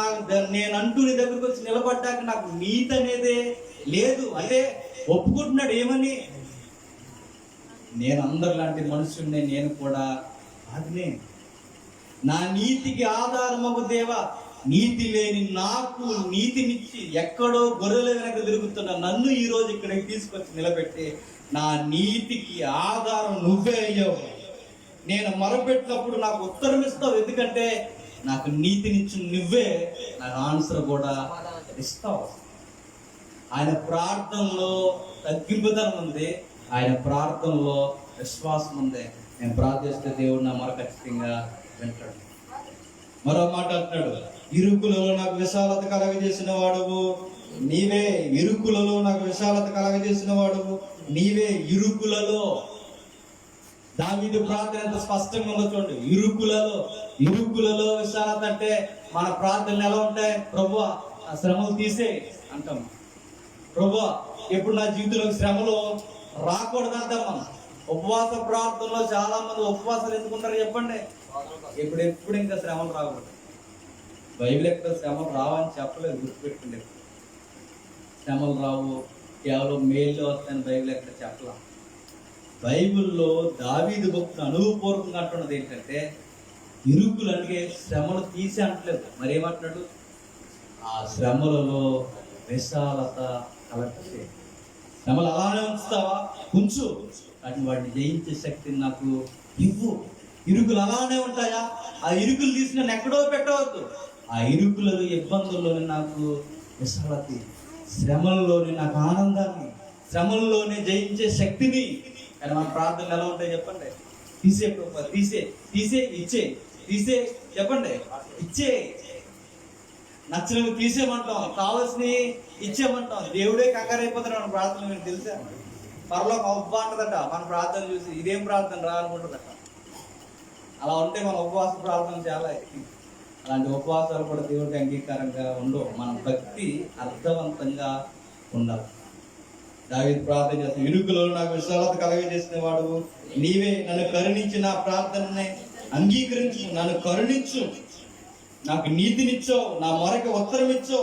నేను అంటూ నీ దగ్గరకు వచ్చి నిలబడ్డాక నాకు నీతి అనేదే లేదు అంటే ఒప్పుకుంటున్నాడు. ఏమని? నేను అందరిలాంటి మనుషుల్ని, నేను కూడా అగ్నే. నా నీతికి ఆధారమగు దేవా, నీతి లేని నాకు నీతినిచ్చి ఎక్కడో గొర్రెల వెనక తిరుగుతున్న నన్ను ఈ రోజు ఇక్కడికి తీసుకొచ్చి నిలబెట్టి నా నీతికి ఆధారం నువ్వే అయ్యావు. నేను మొరపెట్టినప్పుడు నాకు ఉత్తరం ఇస్తావు, ఎందుకంటే నాకు నీతినిచ్చి నువ్వే, నాకు ఆన్సర్ కూడా ఇస్తావు. ఆయన ప్రార్థనలో తగ్గింపుదనం ఉంది, ఆయన ప్రార్థనలో విశ్వాసం ఉంది. నేను ప్రార్థిస్తే దేవుడు నా మొర ఖచ్చితంగా వింటాడు. మరో మాట అంటున్నాడు, ఇరుకులలో నాకు విశాలత కలగజేసిన వాడువు నీవే. ఇరుకులలో నాకు విశాలత కలగజేసిన వాడువు నీవే. ఇరుకులలో దావీదు ప్రార్థన ఎంత స్పష్టంగా ఉందో చూడండి. ఇరుకులలో విశాలత అంటే మన ప్రార్థనలు ఎలా ఉంటాయి? ప్రభువా ఆ శ్రమలు తీసే అంటాం. ప్రభువా ఎప్పుడు నా జీవితంలో శ్రమలు రాకూడదు అంటాం. మనం ఉపవాస ప్రార్థనలో చాలా మంది ఉపవాసాలు ఎందుకుంటారు చెప్పండి? ఎప్పుడు ఇంకా శ్రమలు రాకూడదు. బైబిల్ ఎక్కడ శ్రమలు రావని చెప్పలేదు, గుర్తుపెట్టుకుంటే. శ్రమలు రావు, కేవలం మేలు వస్తాయని బైబిల్ ఎక్కడ చెప్పలా. బైబిల్లో దావీదు భక్తుడు అనుభవపూర్వకంగా అంటున్నది ఏంటంటే, ఇరుకులు అంటే శ్రమలు తీసి అంటలేదు, మరేమంటున్నాడు? ఆ శ్రమలలో విశాలత కలగచే. శ్రమలు అలానే ఉంచుతావా? ఉంచు, కానీ వాటిని జయించే శక్తిని నాకు ఇవ్వు. ఇరుకులు అలానే ఉంటాయా? ఆ ఇరుకులు తీసి నన్ను ఎక్కడో పెట్టవద్దు. ఆ ఇరుకులలో, ఇబ్బందుల్లోనే నాకు విశాలత, శ్రమల్లోనే నాకు ఆనందాన్ని, శ్రమల్లోనే జయించే శక్తిని. కానీ మన ప్రార్థనలు ఎలా ఉంటాయి చెప్పండి? తీసే ప్రభు, తీసే ఇచ్చే, తీసే చెప్పండి, ఇచ్చే. నచ్చినవి తీసేయమంటాం, కావాల్సినవి ఇచ్చేయమంటాం. దేవుడే కంగారు అయిపోతాడు మన ప్రార్థన. మీకు తెలుసా? పరలోకం అబ్బా అంటదట మన ప్రార్థన చూసి, ఇదేం ప్రార్థన రా అనుకుంటుందట. అలా ఉంటే మన ఉపవాస ప్రార్థన చాలా అలాంటి ఉపవాసాలు కూడా దేవుడికి అంగీకారంగా ఉండవు. మన భక్తి అర్థవంతంగా ఉండాలి. దావీదు ప్రార్థన చేస్తాడు, ఇరుకులో నాకు విశాలత కలగజేసిన వాడు నీవే, నన్ను కరుణించి నా ప్రార్థనని అంగీకరించు, నన్ను కరుణించు, నాకు నీతినిచ్చో, నా మొరకి ఉత్తరం ఇచ్చో.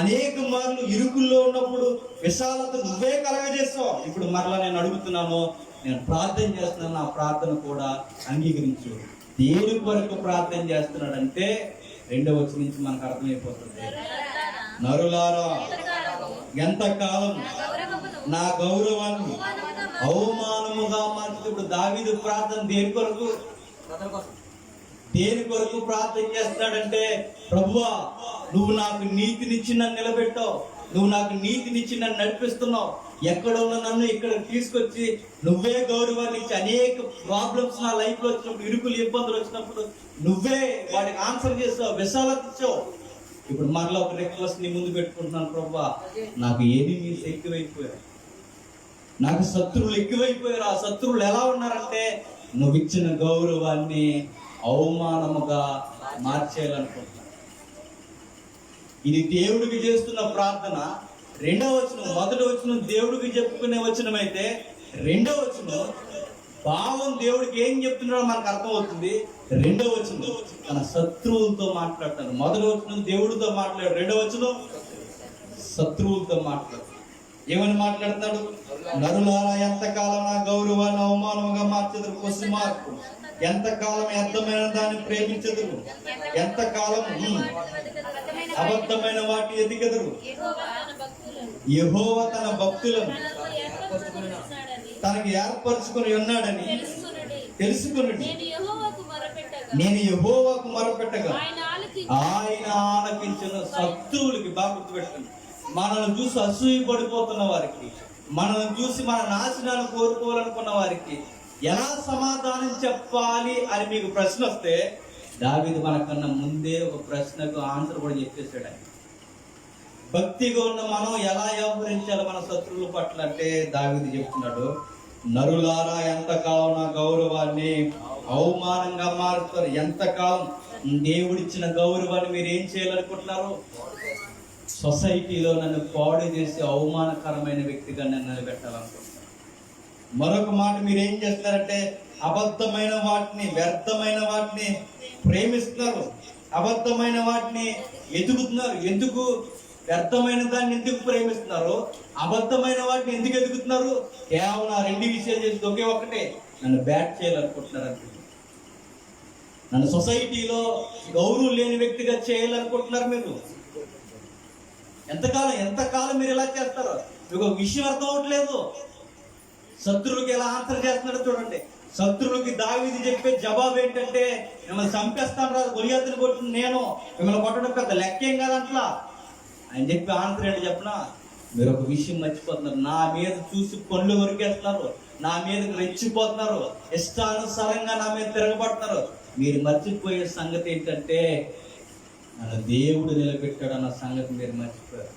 అనేక మార్లు ఇరుకుల్లో ఉన్నప్పుడు విశాలత నువ్వే కలగజేస్తావు. ఇప్పుడు మరలా నేను అడుగుతున్నాను, నేను ప్రార్థన చేస్తున్నాను, నా ప్రార్థన కూడా అంగీకరించు. దేని కొరకు ప్రార్థన చేస్తున్నాడంటే 2వ వచనం నుంచి మనకు అర్థమైపోతుంది. నరులారా ఎంతకాలం నా గౌరవాన్ని అవమానముగా మార్చుతూ. ఇప్పుడు దావీదు ప్రార్థన దేని కొరకు ప్రార్థన చేస్తాడంటే, ప్రభువా నువ్వు నాకు నీతినిచ్చి నన్ను నిలబెట్టావు, నువ్వు నాకు నీతినిచ్చి నన్ను నడిపిస్తున్నావు, ఎక్కడ ఉన్న నన్ను ఇక్కడ తీసుకొచ్చి నువ్వే గౌరవాన్ని ఇచ్చి, అనేక ప్రాబ్లమ్స్ నా లైఫ్ లో వచ్చినప్పుడు, ఇరుకులు ఇబ్బందులు వచ్చినప్పుడు నువ్వే వాటికి ఆన్సర్ చేస్తావు, విశాలత ఇచ్చావు. ఇప్పుడు మరలా ఒక రిక్వెస్ట్ నీ ముందు పెట్టుకుంటున్నాను, ప్రభువా నాకు ఎనిమీస్ ఎక్కువైపోయారు, నాకు శత్రువులు ఎక్కువైపోయారు. ఆ శత్రువులు ఎలా ఉన్నారంటే నువ్వు ఇచ్చిన గౌరవాన్ని అవమానముగా మార్చేయాలనుకుంటున్నా. ఇది దేవుడికి చేస్తున్న ప్రార్థన. 2వ వచనం, మొదటి వచనం దేవుడికి చెప్పుకునే వచనం అయితే, 2వ వచనం భావం దేవుడికి ఏం చెప్తున్నాడో మనకు అర్థమవుతుంది. 2వ వచనం తన శత్రువులతో మాట్లాడతాడు. మొదటి వచనం దేవుడితో మాట్లాడు, 2వ వచనం శత్రువులతో మాట్లాడు. ఏమని మాట్లాడతాడు? నరులారా ఎంతకాలం నా గౌరవాన్ని అవమానంగా మార్చెదరు, క్వశ్చన్ మార్క్. ఎంతకాలం వ్యర్థమైన దాన్ని ప్రేమించెదరు, ఎంతకాలం అబద్ధమైన వాటి ఎదిగెదరు. యెహోవా తన భక్తులను తనకి ఏర్పరచుకొని ఉన్నాడని తెలుసుకుని నేను యెహోవాకు మొరపెట్టగా ఆయన ఆలకించిన. శత్రువులకి బాగా గుర్తుపెట్టండి, మనల్ని చూసి అసూయ పడిపోతున్న వారికి, మనల్ని చూసి మన నాశనాన్ని కోరుకోవాలనుకున్న వారికి ఎలా సమాధానం చెప్పాలి అని మీకు ప్రశ్న వస్తే, దావీదు మనకన్నా ముందే ఒక ప్రశ్నకు ఆన్సర్ కూడా చెప్పేశాడు. ఆయన భక్తిగా ఉన్న మనం ఎలా వ్యవహరించాలి మన శత్రువుల పట్ల అంటే, దావీదు చెప్తున్నాడు, నరులారా ఎంతకాలం నా గౌరవాన్ని అవమానంగా మారుతారు. ఎంతకాలం దేవుడిచ్చిన గౌరవాన్ని మీరు ఏం చేయాలనుకుంటున్నారు? సొసైటీలో నన్ను పాడు చేసి అవమానకరమైన వ్యక్తిగా నన్ను నిలబెట్టాలనుకుంటున్నారు. మరొక మాట మీరు ఏం చేస్తారంటే, అబద్ధమైన వాటిని, వ్యర్థమైన వాటిని ప్రేమిస్తున్నారు, అబద్ధమైన వాటిని ఎదుగుతున్నారు. ఎందుకు వ్యర్థమైన దాన్ని ఎందుకు ప్రేమిస్తున్నారు, అబద్ధమైన వాటిని ఎందుకు ఎదుగుతున్నారు? కేవలం ఆ 2 విషయాలు చేసి ఒకే ఒక్కటే, నన్ను బ్యాట్ చేయాలనుకుంటున్నారు అంటే, నన్ను సొసైటీలో గౌరవం లేని వ్యక్తిగా చేయాలనుకుంటున్నారు. మీరు ఎంతకాలం మీరు ఇలా చేస్తారు? మీకు ఒక విషయం అర్థం అవట్లేదు. శత్రువులకి ఎలా ఆన్సర్ చేస్తున్నాడో చూడండి. శత్రువులకి దావీదు చెప్పే జవాబు ఏంటంటే, మిమ్మల్ని చంపేస్తాను రాదు, గొలియాతుని కొట్టిన నేను, మిమ్మల్ని కొట్టడం పెద్ద లెక్కేం కాదంట్లా ఆయన చెప్పి ఆన్సర్ ఏంటి చెప్పనా? మీరు ఒక విషయం మర్చిపోతున్నారు, నా మీద చూసి పళ్ళు కొరికేస్తున్నారు, నా మీదకి రెచ్చిపోతున్నారు, ఇష్టానుసారంగా నా మీద తిరగబడుతున్నారు. మీరు మర్చిపోయే సంగతి ఏంటంటే, నన్ను దేవుడు నిలబెట్టాడు అన్న సంగతి మీరు మర్చిపోయారు.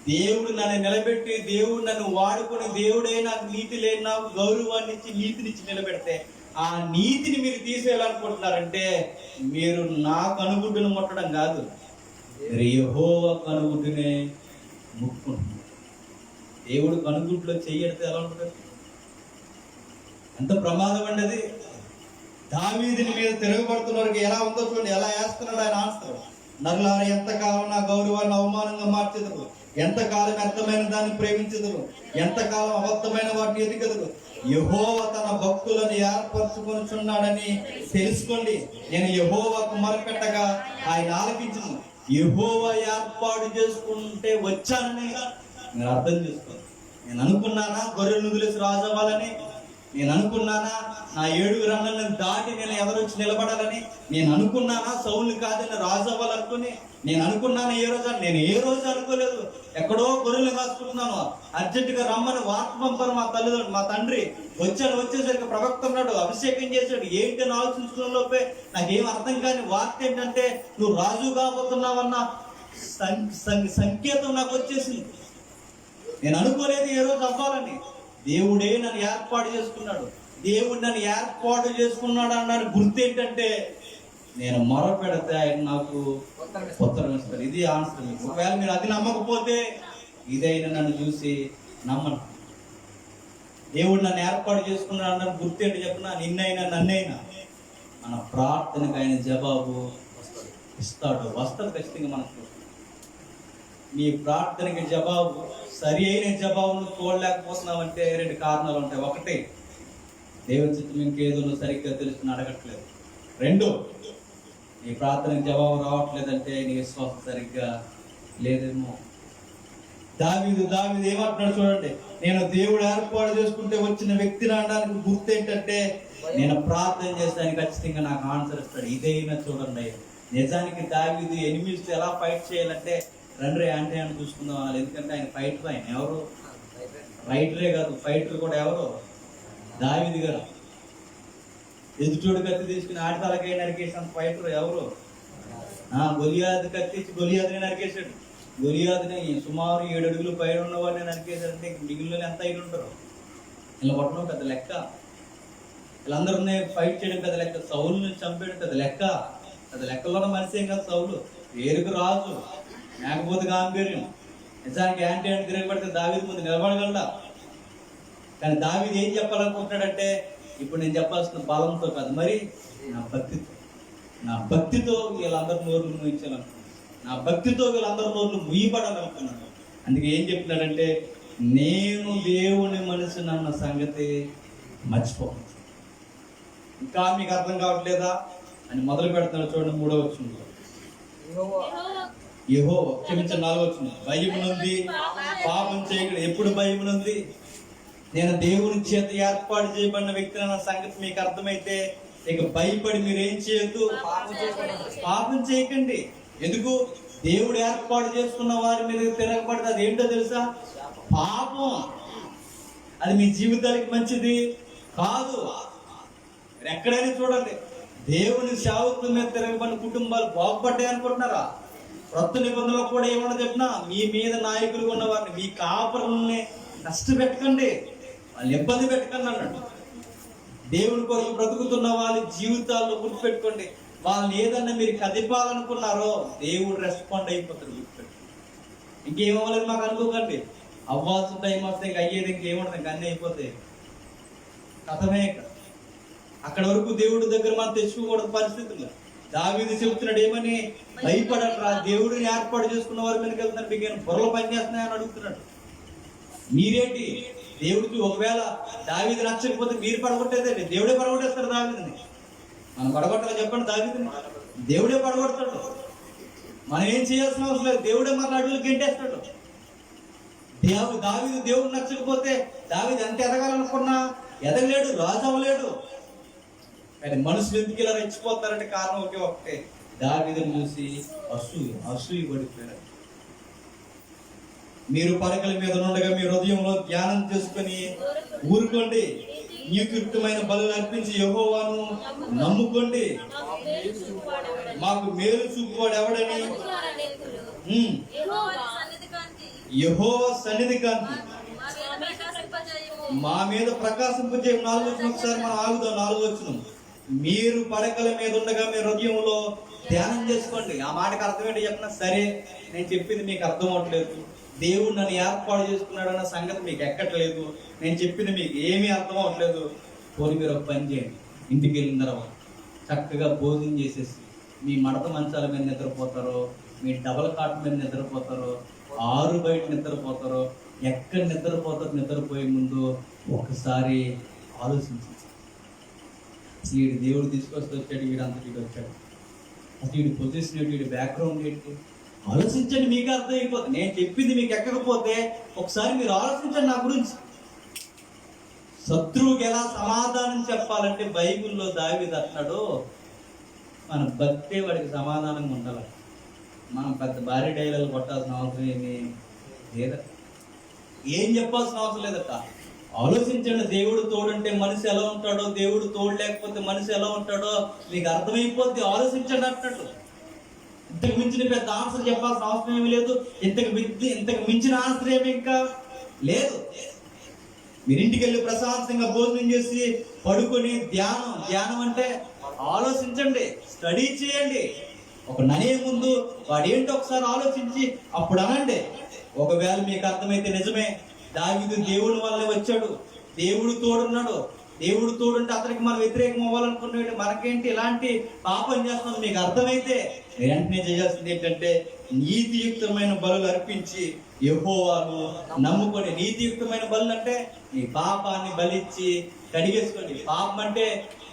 దేవుడు నన్ను నిలబెట్టి, దేవుడు నన్ను వాడుకొని, దేవుడే నాకు నీతి లేని నాకు గౌరవాన్ని ఇచ్చి, నీతినిచ్చి నిలబెడితే, ఆ నీతిని మీరు తీసేయాలనుకుంటున్నారంటే, మీరు నా కనుగుడ్డును ముట్టడం కాదు, యెహోవా కనుగుడ్డునే ముట్టుకుంటున్నారు. దేవుడు కనుగుడ్లో చెయ్యడితే ఎలా ఉంటుంది? ఎంత ప్రమాదం అండి అది. దావీదుని మీద తిరగబడుతున్నవారికి ఎలా ఉందో చూడండి, ఎలా వేస్తున్నాడు ఆయన ఆన్సర్. నరులారా ఎంతకాలం నా గౌరవాన్ని అవమానంగా మార్చెదరు, ఎంతకాలం వ్యర్థమైన దాన్ని ప్రేమించెదరు, ఎంతకాలం అబద్ధమైన వాటిని ఎదిగెదరు. యెహోవా తన భక్తులను ఏర్పరచుకొనుచున్నాడని తెలుసుకోండి. నేను యెహోవాకు మొరపెట్టగా ఆయన ఆలకించును. యెహోవా ఏర్పాటు చేసుకుంటే వచ్చానని నేను అర్థం చేసుకోండి. నేను అనుకున్నానా గొర్రెలు వదిలేసి రాజు అవ్వాలని? నేను అనుకున్నానా నా 7 రంగాలను దాటి నేను ఎవరొచ్చి నిలబడాలని? నేను అనుకున్నానా సౌలు కాదని రాజు అవ్వాలనుకుని? నేను అనుకున్నాను నేను ఏ రోజు అనుకోలేదు. ఎక్కడో గొర్రెలు కాసుకుంటున్నాను, అర్జెంటుగా రమ్మని వార్త పంపారు మా తండ్రి. వచ్చేసరికి ప్రవక్త ఉన్నాడు, అభిషేకం చేశాడు. ఏంటి అని ఆలోచించుకున్న లోపే నాకేం అర్థం కాని వార్త ఏంటంటే, నువ్వు రాజు కాబోతున్నావన్న సంకేతం నాకు వచ్చేసింది. నేను అనుకోలేదు ఏ రోజు అవ్వాలని. దేవుడే నన్ను ఏర్పాటు చేసుకున్నాడు. దేవుడు నన్ను ఏర్పాటు చేసుకున్నాడు అన్నాడు. గుర్తు ఏంటంటే, నేను మొర పెడితే ఆయన నాకు ఉత్తరం ఇస్తాడు. ఇది ఆన్సర్ మీకు. ఒకవేళ మీరు అది నమ్మకపోతే ఇదైనా నన్ను చూసి నమ్మను. దేవుడు నన్ను ఏర్పాటు చేసుకున్నాడు అన్న గుర్తు ఏంటి చెప్పిన, నిన్నైనా నన్నైనా మన ప్రార్థనకు ఆయన జవాబు ఇస్తాడు, వస్తాడు ఖచ్చితంగా. మనకు నీ ప్రార్థనకి జవాబు, సరి అయిన జవాబును చూడలేకపోతున్నావంటే 2 కారణాలు ఉంటాయి. ఒకటి, దేవుని చిత్తం ఇంకేదో నువ్వు సరిగ్గా తెలుసుకుని అడగట్లేదు. 2, నీ ప్రార్థనకి జవాబు రావట్లేదంటే నీ విశ్వాసం సరిగ్గా లేదేమో. దావీదు ఏమంటున్నాడు చూడండి, నేను దేవుడు ఏర్పాటు చేసుకుంటే వచ్చిన వ్యక్తిని అనడానికి గుర్తు ఏంటంటే, నేను ప్రార్థన చేస్తాను ఖచ్చితంగా నాకు ఆన్సర్ ఇస్తాడు. ఇదైనా చూడండి. నిజానికి దావీదు ఎనిమిస్తో ఎలా ఫైట్ చేయాలంటే రండి యాంటీ అని చూసుకుందాం వాళ్ళు. ఎందుకంటే ఆయన ఫైటర్, ఆయన ఎవరు రైటరే కాదు, ఫైటర్ కూడా ఎవరు, దావీదు గారు. ఎదుటోడు కత్తి తీసుకుని ఆడతాలకై నరికేసిన ఫైటర్ ఎవరు, గొలియాదు కత్తిచ్చి గొలియాదుని నరికేశాడు. గొలియాదుని సుమారు 7 అడుగులు పైన ఉన్నవాడిని నరికేశాడంటే మిగిలిన ఎంత అయిన ఉంటారు. ఇలా కొట్టడం పెద్ద లెక్క, వీళ్ళందరినీ ఫైట్ చేయడం పెద్ద లెక్క, సౌలుని చంపేయడం పెద్ద లెక్క. పెద్ద లెక్కలో ఉన్న మనిషి ఏం కాదు సౌలు, పేరుకు రాజు, మేకపోతే గాంభీర్యం. నిజానికి యాంటీ తిరగబడితే దావీదు ముందు నిలబడగలడా. కానీ దావీదు ఏం చెప్పాలనుకుంటున్నాడంటే, ఇప్పుడు నేను చెప్పాల్సిన బలంతో కాదు, మరి నా భక్తితో వీళ్ళందరి నోర్లు ముయించాలనుకున్నాను, నా భక్తితో వీళ్ళందరి నోర్లు ముయ్యబడాలనుకున్నాను. అందుకే ఏం చెప్తున్నాడంటే, నేను దేవుని మనిషి అన్న సంగతి మర్చిపోను. ఇంకా మీకు అర్థం కావట్లేదా అని మొదలు పెడుతున్నాడు చూడండి. 3వ వచనంలో యెహోవా క్షమించండి. 4వ వచనం, భయమునుంది పాపం చేయకూడదు. ఎప్పుడు భయమునుంది? నేను దేవుని చేత ఏర్పాటు చేయబడిన వ్యక్తి అన్న సంగతి మీకు అర్థమైతే ఇక భయపడి మీరేం చేయొద్దు, పాపం చేయకండి. ఎందుకు? దేవుడు ఏర్పాటు చేసుకున్న వారి మీద తిరగబడితే అది ఏంటో తెలుసా? పాపం. అది మీ జీవితానికి మంచిది కాదు. ఎక్కడైనా చూడండి, దేవుని సేవకుల మీద తిరగబడిన కుటుంబాలు బాగుపడ్డాయి అనుకుంటున్నారా? కొత్త నిబంధనలో కూడా ఏమన్నా చెప్పినా, మీ మీద నాయకులు ఉన్న వారిని, మీ కాపరుల్ని కష్టపెట్టకండి, వాళ్ళు ఇబ్బంది పెట్టకండి అన్నాడు. దేవుని కొరకు బ్రతుకుతున్న వాళ్ళ జీవితాల్లో గుర్తుపెట్టుకోండి, వాళ్ళని ఏదన్నా మీరు కదిపాలనుకున్నారో దేవుడు రెస్పాండ్ అయిపోతారు. గుర్తుపెట్టుకోండి. ఇంకేమవ్వలేదు మాకు అనుకోకండి. అవ్వాల్సిన టైం వస్తే ఇంక అయ్యేది ఇంకేముండదు, ఇంక అన్నీ అయిపోతాయి, కథమే. అక్కడ వరకు దేవుడి దగ్గర మనం తెచ్చుకోకూడదు పరిస్థితుల్లో. దావీదు చెబుతున్నాడు ఏమని, భయపడట్రా, దేవుడిని ఏర్పాటు చేసుకున్న వారి మీదకి వెళ్తున్నాడు, మీకు బుర్రలు పనిచేస్తున్నాయని అడుగుతున్నాడు. మీరేంటి దేవుడికి ఒకవేళ దావీదు నచ్చకపోతే మీరు పడగొట్టేదండి, దేవుడే పడగొట్టేస్తాడు దావీదుని. మనం పడగొట్టాలి చెప్పండి, దావీదుని దేవుడే పడగొడతాడు. మనం ఏం చేయాల్సిన అవసరం లేదు, దేవుడే మన అడుగులు గెంటేస్తాడు. దావీదు దేవుడు నచ్చకపోతే దావీదు ఎంత ఎదగాలనుకున్నా ఎదగలేడు, రాజు అవ్వలేడు. కానీ మనుషులు ఎందుకు ఇలా రెచ్చిపోతారంటే కారణం ఒకటే, దావీదుని చూసి అసూయ పడిపోయారు. మీరు పడకల మీద ఉండగా మీ హృదయంలో ధ్యానం చేసుకుని ఊరుకోండి, నీకుయుక్తమైన బలులు అర్పించి యెహోవాను నమ్ముకోండి. మాకు మేలు చూపువాడు ఎవడని, యెహోవా సన్నిధి కాంతి మా మీద ప్రకాశింపజేయం. 4వ వచనం ఒకసారి మనం ఆగుదాం. 4వ వచనం, మీరు పడకల మీద ఉండగా మీ హృదయంలో ధ్యానం చేసుకోండి. ఆ మాటకు అర్థం ఏంటి చెప్పినా, సరే నేను చెప్పింది మీకు అర్థం అవట్లేదు, దేవుడు నన్ను ఏర్పాటు చేసుకున్నాడు అన్న సంగతి మీకు ఎక్కట్లేదు, నేను చెప్పింది మీకు ఏమీ అర్థం అవట్లేదు. పోనీ మీరు ఒక పని చేయండి, ఇంటికి వెళ్ళిన తర్వాత చక్కగా భోజనం చేసేసి మీ మడత మంచాల మీద నిద్రపోతారో, మీ డబల్ కాట్ మీద నిద్రపోతారో, ఆరు బయట నిద్రపోతారో, ఎక్కడ నిద్రపోతారో నిద్రపోయే ముందు ఒకసారి ఆలోచించండి. అసలు వీడి దేవుడు తీసుకొస్తే వచ్చాడు, వీడంతా వీడు వచ్చాడు, అసలు వీడి పొజిషన్ ఏంటి, వీడి బ్యాక్గ్రౌండ్ ఏంటి, ఆలోచించండి. మీకు అర్థం అయిపోతుంది. నేను చెప్పింది మీకు ఎక్కకపోతే ఒకసారి మీరు ఆలోచించండి నా గురించి. శత్రువుకి ఎలా సమాధానం చెప్పాలంటే బైబిల్లో దావీదు అంటున్నాడు, మన భక్తే వాడికి సమాధానంగా ఉండాలి. మనం పెద్ద భారీ డైలాగులు కొట్టాల్సిన అవసరం ఏమి లేదా, ఏం చెప్పాల్సిన అవసరం లేదట. ఆలోచించండి, దేవుడు తోడుంటే మనిషి ఎలా ఉంటాడో, దేవుడు తోడు లేకపోతే మనిషి ఎలా ఉంటాడో మీకు అర్థమైపోద్ది. ఆలోచించండి అంటాడు. ఇంతకు మించిన పెద్ద ఆన్సర్ చెప్పాల్సిన అవసరం ఏమి లేదు, ఇంతకు మించిన ఆన్సర్ ఏమి ఇంకా లేదు. మీరు ఇంటికి వెళ్ళి ప్రశాంతంగా భోజనం చేసి పడుకొని ధ్యానం అంటే ఆలోచించండి, స్టడీ చేయండి. ఒక ననే ముందు వాడేంటో ఒకసారి ఆలోచించి అప్పుడు అనండి. ఒకవేళ మీకు అర్థమైతే నిజమే, దావీదు దేవుడి వల్లే వచ్చాడు, దేవుడు తోడున్నాడు, దేవుడు తోడుంటే అతనికి మనం వ్యతిరేకం అవ్వాలనుకున్నాడు, మనకేంటి ఇలాంటి పాపం చేస్తున్నాం మీకు అర్థమైతే వెంటనే చేయాల్సింది ఏంటంటే నీతియుక్తమైన బలులు అర్పించి యెహోవాను నమ్ముకొని. నీతియుక్తమైన బలులు అంటే మీ పాపాన్ని బలిచ్చి కడిగేసుకోండి. పాపం అంటే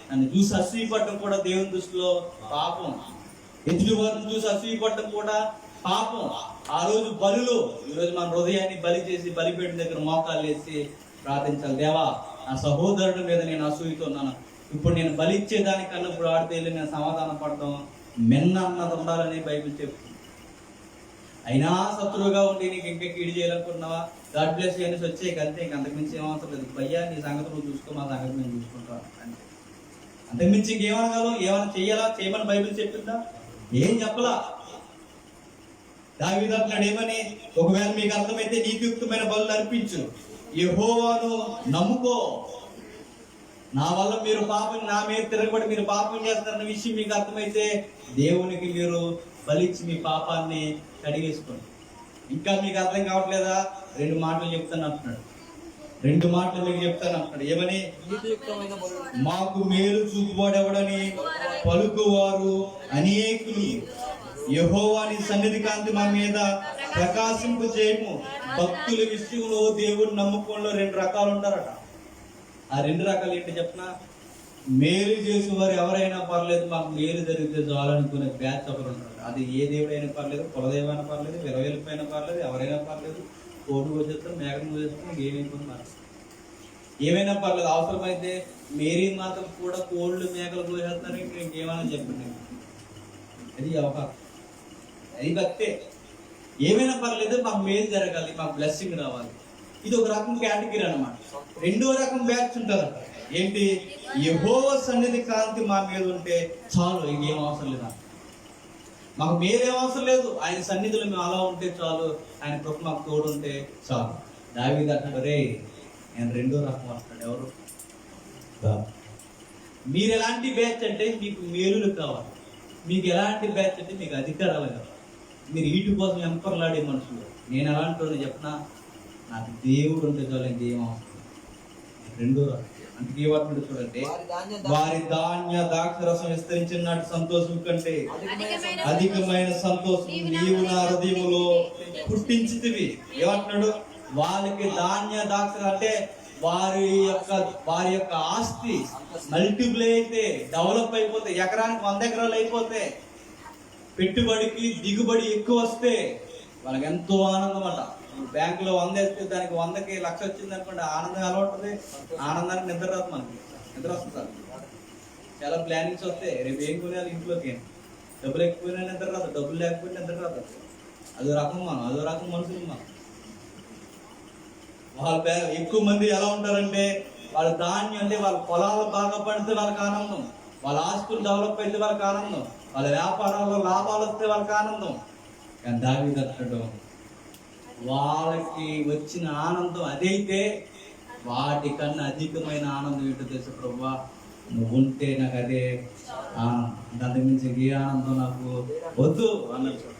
నన్ను చూసి అసూయపడటం కూడా దేవుని దృష్టిలో పాపం. ఎదుటి వారిని చూసి అసూయపడటం కూడా పాపం. ఆ రోజు బలులు, ఈరోజు మన హృదయాన్ని బలి చేసి బలిపీఠం దగ్గర మోకాలు వేసి ప్రార్థించాలి. దేవా, నా సహోదరుడి మీద నేను అసూయతున్నాను, ఇప్పుడు నేను బలిచ్చేదానికన్నా ఇప్పుడు ఆడితే వెళ్ళి నేను సమాధానం పడతాం మెన్న అన్నది ఉండాలని బైబిల్ చెప్తుంది. అయినా శత్రువుగా ఉండి నీకు ఇంకా కీడు చేయాలనుకుంటున్నావా, గాడ్ బ్లెస్ అనేసి వచ్చే అంతే, ఇంక అంతకుమించి ఏమవసరం లేదు. భయ్యా నీ సంగతి నువ్వు చూసుకో, మా సంగతి మేము చూసుకుంటాం అంటే. అంతకుమించి ఇంకేమనగలం? ఏమైనా చెయ్యాలా? చేయమని బైబిల్ చెప్పిందా? ఏం చెప్పలా. దావీదు అంటున్నాడు ఏమని, ఒకవేళ మీకు అర్థమైతే నీతియుక్తమైన బలులు అర్పించు, యెహోవాను నమ్ముకో. నా వల్ల మీరు పాపం, నా మీద తిరగబడి మీరు పాపం చేస్తారన్న విషయం మీకు అర్థమైతే దేవునికి మీరు బలిచ్చి మీ పాపాన్ని కడిగేసుకోండి. ఇంకా మీకు అర్థం కావట్లేదా? 2 మాటలు చెప్తాను అంటున్నాడు. 2 మాటలు మీకు చెప్తాను అంటున్నాడు. ఏమని? మాకు మేలు చూపువాడెవడని పలుకువారు అనేకులు, యెహోవాని సన్నిధి కాంతి మా మీద ప్రకాశింపు చేయము. భక్తుల విషయంలో దేవుడు నమ్ముకోవడంలో 2 రకాలు ఉంటారట. ఆ 2 రకాలు ఏంటి చెప్పిన? మేలు చేసే వారు ఎవరైనా పర్లేదు, మాకు మేలు జరిగితే చాలనుకునే బ్యాచ్ ఒకరు ఉంటారు. అది ఏ దేవుడైనా పర్లేదు, కులదేవైనా పర్లేదు, విరవేలిపైనా పర్లేదు, ఎవరైనా పర్లేదు, కోడి కోసేస్తాం, మేకను కోసేస్తాం, ఏమైపోతున్నారు, ఏమైనా పర్లేదు. అవసరమైతే మేరీ మాతకు కూడా కోళ్ళు మేకలు కోసేస్తారు. ఇంకేమైనా చెప్పండి, అది అవకాశం, అది భక్తే. ఏమైనా పర్లేదు, మాకు మేలు జరగాలి, మాకు బ్లెస్సింగ్ రావాలి. ఇది ఒక రకం కేటగిరీ అన్నమాట. 2వ రకం బ్యాచ్ ఉంటారు. ఏంటి? యెహోవా సన్నిధి కాంతి మా మీద ఉంటే చాలు, ఇంకేం అవసరం లేదు, మాకు మేలేం అవసరం లేదు, ఆయన సన్నిధిలో మేము అలా ఉంటే చాలు, ఆయన కృప మాకు తోడు ఉంటే చాలు. దావీదు అంటాడు, రే నేను 2వ రకం అంటాడు. ఎవరు? మీరు ఎలాంటి బ్యాచ్ అంటే మీకు మేలులు కావాలి, మీకు ఎలాంటి బ్యాచ్ అంటే మీకు అధికారాలు కావాలి, మీరు వీటి కోసం ఎంపర్లాడే మనుషులు. నేను ఎలాంటి వాళ్ళు చెప్పినా నాకు దేవుడు ఉంటే చాలు, ఇంకేం అవసరం. 2వ రకం. అందుకే ఏమంటున్నాడు చూడండి, వారి ధాన్య ద్రాక్షరసం విస్తరించిన సంతోషం కంటే అధికమైన సంతోషం నీవు నా హృదయములో పుట్టించితివి. ఏమంటున్నాడు? వాళ్ళకి ధాన్య ద్రాక్ష అంటే వారి యొక్క ఆస్తి మల్టిప్లై అయితే, డెవలప్ అయిపోతే, ఎకరానికి 100 ఎకరాలు అయిపోతే, పెట్టుబడికి దిగుబడి ఎక్కువ వస్తే వాళ్ళకి ఎంతో ఆనందం అట. బ్యాంకులో 100 వేస్తే దానికి 100కి 1,00,000 వచ్చింది అనుకోండి, ఆనందం ఎలా ఉంటుంది? ఆనందానికి నిద్ర రాదు, మనకి నిద్ర వస్తుంది సార్. చాలా ప్లానింగ్స్ వస్తాయి, రేపు ఏం కొనేయాలి ఇంట్లోకి, డబ్బులు ఎక్కువైనా నిద్ర రాదు, డబ్బులు లేకపోయినా నిద్ర రాదు. అదో రకం మనం, అదో రకం మనుషులు మనం. వాళ్ళ ఎక్కువ మంది ఎలా ఉంటారంటే, వాళ్ళ ధాన్యం అంటే వాళ్ళ పొలాలు బాగా పడితే వాళ్ళకి ఆనందం, వాళ్ళ ఆస్తులు డెవలప్ అయితే వాళ్ళకి ఆనందం, వాళ్ళ వ్యాపారాల్లో లాభాలు వస్తే వాళ్ళకి ఆనందం. కానీ దావీదు అంటాడు, వాళ్ళకి వచ్చిన ఆనందం అదైతే వాటికన్నా అధికమైన ఆనందం ఏంటో తెలుసు ప్రభువా, నువ్వు ఉంటే నాకు అదే ఆనందం, దాని మించి ఏ ఆనందం నాకు వద్దు అన్నట్టు.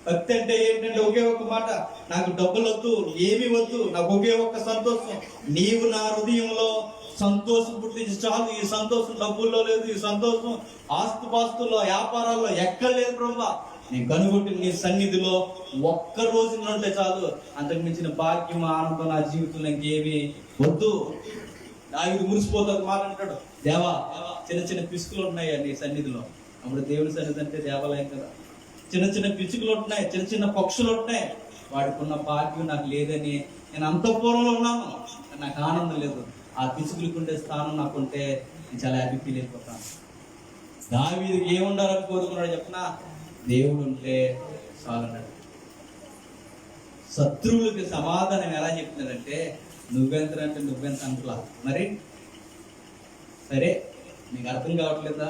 భక్తి అంటే ఏంటంటే ఒకే ఒక మాట, నాకు డబ్బులు వద్దు, ఏమి వద్దు, నాకు ఒకే ఒక్క సంతోషం, నీవు నా హృదయంలో సంతోషం పుట్టించి చాలు. ఈ సంతోషం డబ్బుల్లో లేదు, ఈ సంతోషం ఆస్తుపాస్తుల్లో వ్యాపారాల్లో ఎక్కడ లేదు ప్రభువా, నేను కనుగొట్టి నీ సన్నిధిలో ఒక్క రోజు ఉంటే చాలు, అంతకు మించిన భాగ్యం ఆనందం నా జీవితంలో ఇంకేమి వద్దు. దావీదు మురిసిపోతాడు మాట అంటాడు, దేవా చిన్న చిన్న పిసుకులు ఉన్నాయి నీ సన్నిధిలో. అప్పుడు దేవుని సన్నిధి అంటే దేవాలయం కదా, చిన్న చిన్న పిచ్చుకలు ఉంటున్నాయి, చిన్న చిన్న పక్షులు ఉంటున్నాయి, వాడికి ఉన్న భాగ్యం నాకు లేదని నేను అంతఃపురంలో ఉన్నాను, నాకు ఆనందం లేదు. ఆ పిచ్చుకలకు ఉండే స్థానం నాకుంటే నేను చాలా హ్యాపీ ఫీల్ అయిపోతాను. దావీదుకి ఏముండాలని కోరుకున్నాడు చెప్పిన? దేవుడు ఉంటే చాలన్నాడు. శత్రువులకి సమాధానం ఎలా చెప్తున్నాడంటే, నువ్వెంత నువ్వెంత అంటలా. మరి సరే, మీకు అర్థం కావట్లేదా?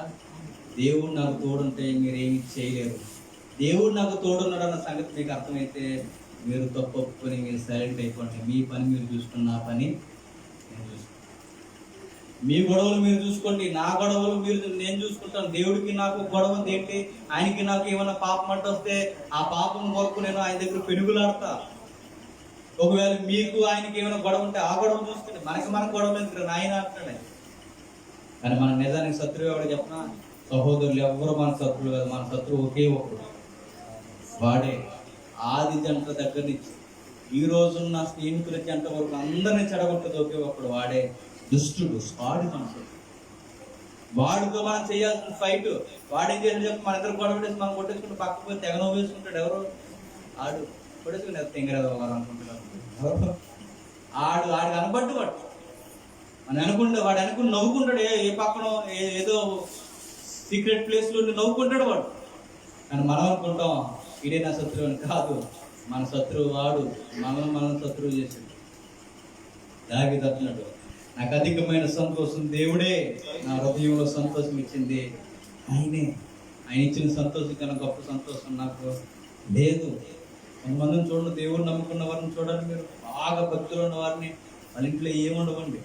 దేవుడు నాకు తోడుంటే మీరేమి చేయలేరు. దేవుడు నాకు తోడున్నాడు అన్న సంగతి మీకు అర్థమైతే మీరు తప్పు ఒప్పుకొని మీరు సైలెంట్ అయిపోండి, మీ పని మీరు చూసుకున్న, నా పని నేను చూసుకున్నాను. మీ గొడవలు మీరు చూసుకోండి, నా గొడవలు నేను చూసుకుంటాను. దేవుడికి నాకు గొడవ ఏంటి? ఆయనకి నాకు ఏమైనా పాపం అంట వస్తే ఆ పాపం కొరకు నేను ఆయన దగ్గర పెనుగులాడతా. ఒకవేళ మీకు ఆయనకి ఏమైనా గొడవ ఉంటే ఆ గొడవ చూసుకుంటే మన గొడవ ఎందుకు ఆయన అంటాడు. కానీ మన నిజానికి శత్రువు ఎవడు చెప్పిన? సహోదరులు ఎవరు మన శత్రువు కాదు. మన శత్రువు ఒకే ఒకడు, వాడే. ఆది జంట దగ్గర నుంచి ఈ రోజున్న స్నేహితుల జంట వరకు అందరినీ చెడగొట్టదు ఒకే ఒకడు, వాడే దుష్టుడు, వాడి మనుషుడు. వాడితో మనం చేయాల్సిన ఫైట్. వాడేం చేయాలి చెప్పి మన ఇద్దరు గొడవ పడేసి మనం కొట్టేసుకుంటూ పక్కకు పోయి తెగ నవ్వేసుకుంటాడు. ఎవరు? ఆడు కొట్టేసుకుని తెంగరేదవారు అనుకుంటున్నారు. ఆడికి అనబడ్డు వాడు. వాడు అనుకుని నవ్వుకుంటాడు. ఏ పక్కన ఏదో సీక్రెట్ ప్లేస్లో నవ్వుకుంటాడు వాడు. కానీ మనం అనుకుంటాం ఇదే నా శత్రువు అని. కాదు, మన శత్రువు వాడు. మనం శత్రువు చేసాడు. దావీదు అంటున్నాడు, నాకు అధికమైన సంతోషం దేవుడే నా హృదయంలో సంతోషం ఇచ్చింది ఆయనే. ఆయన ఇచ్చిన సంతోషం కన్నా గొప్ప సంతోషం నాకు లేదు. కొంతమందిని చూడండి, దేవుడు నమ్ముకున్న వారిని చూడండి, మీరు బాగా భక్తులు ఉన్న వారిని, వాళ్ళ ఇంట్లో ఏముండవండి,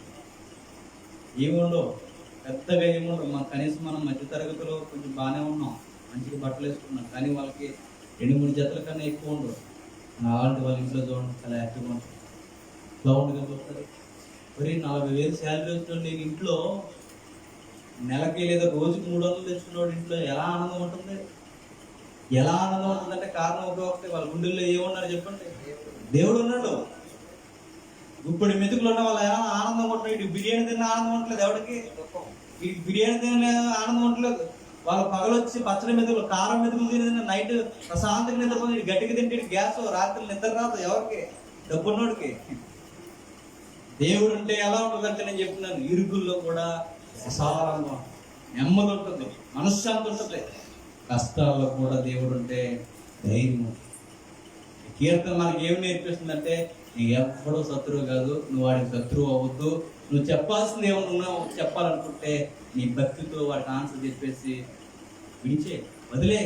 ఏముండవు, పెద్దగా ఏముండవు. కనీసం మనం మధ్య తరగతిలో కొంచెం బాగానే ఉన్నాం, మంచిగా బట్టలు వేసుకున్నాం, కానీ వాళ్ళకి 2-3 జతల కన్నా ఎక్కువ ఉండవు. అలాంటి వాళ్ళ ఇంట్లో చూడండి చాలా యాక్టివ్గా ఉంటుంది, బాగుండగా చూస్తారు. మరి 40,000 శాలరీ వచ్చిన నేను ఇంట్లో నెలకి లేదా రోజుకి 300 తెచ్చుకున్నవాడు ఇంట్లో ఎలా ఆనందం ఉంటుంది? ఎలా ఆనందం ఉంటుందంటే కారణం ఒకటి, వాళ్ళ గుండెల్లో ఏమున్నారు చెప్పండి? దేవుడు ఉన్నాడు. ఇప్పుడు మెతుకులు ఉన్న వాళ్ళు ఎలా ఆనందం ఉంటున్నారు? ఇటు బిర్యానీ తిన్న ఆనందం ఉండలేదు ఎవరికి, ఇటు బిర్యానీ తిన ఆనందం ఉండలేదు. వాళ్ళు పగలొచ్చి పచ్చడి మెతుకులు, కారం మెతుకులు తిని నైట్ ప్రశాంతంగా నిద్రపోతుంది. ఇటు గట్టిగా తింటే గ్యాస్, రాత్రి నిద్ర రాదు ఎవరికి? డబ్బున్నోడికి. దేవుడు అంటే ఎలా ఉంటుందంటే నేను చెప్తున్నాను, ఇరుకుల్లో కూడా విశాలంగా నెమ్మది ఉంటుంది, మనశ్శాంతి ఉంటుంది. కష్టాల్లో కూడా దేవుడు ఉంటే ధైర్యం. కీర్తన మనకి ఏమి నేర్పిస్తుందంటే, నీకు ఎప్పుడూ శత్రువు కాదు, నువ్వు వాడికి శత్రువు అవ్వద్దు. నువ్వు చెప్పాల్సింది ఏమన్నా చెప్పాలనుకుంటే నీ భక్తితో వాడికి ఆన్సర్ చెప్పేసి విడిచే, వదిలే.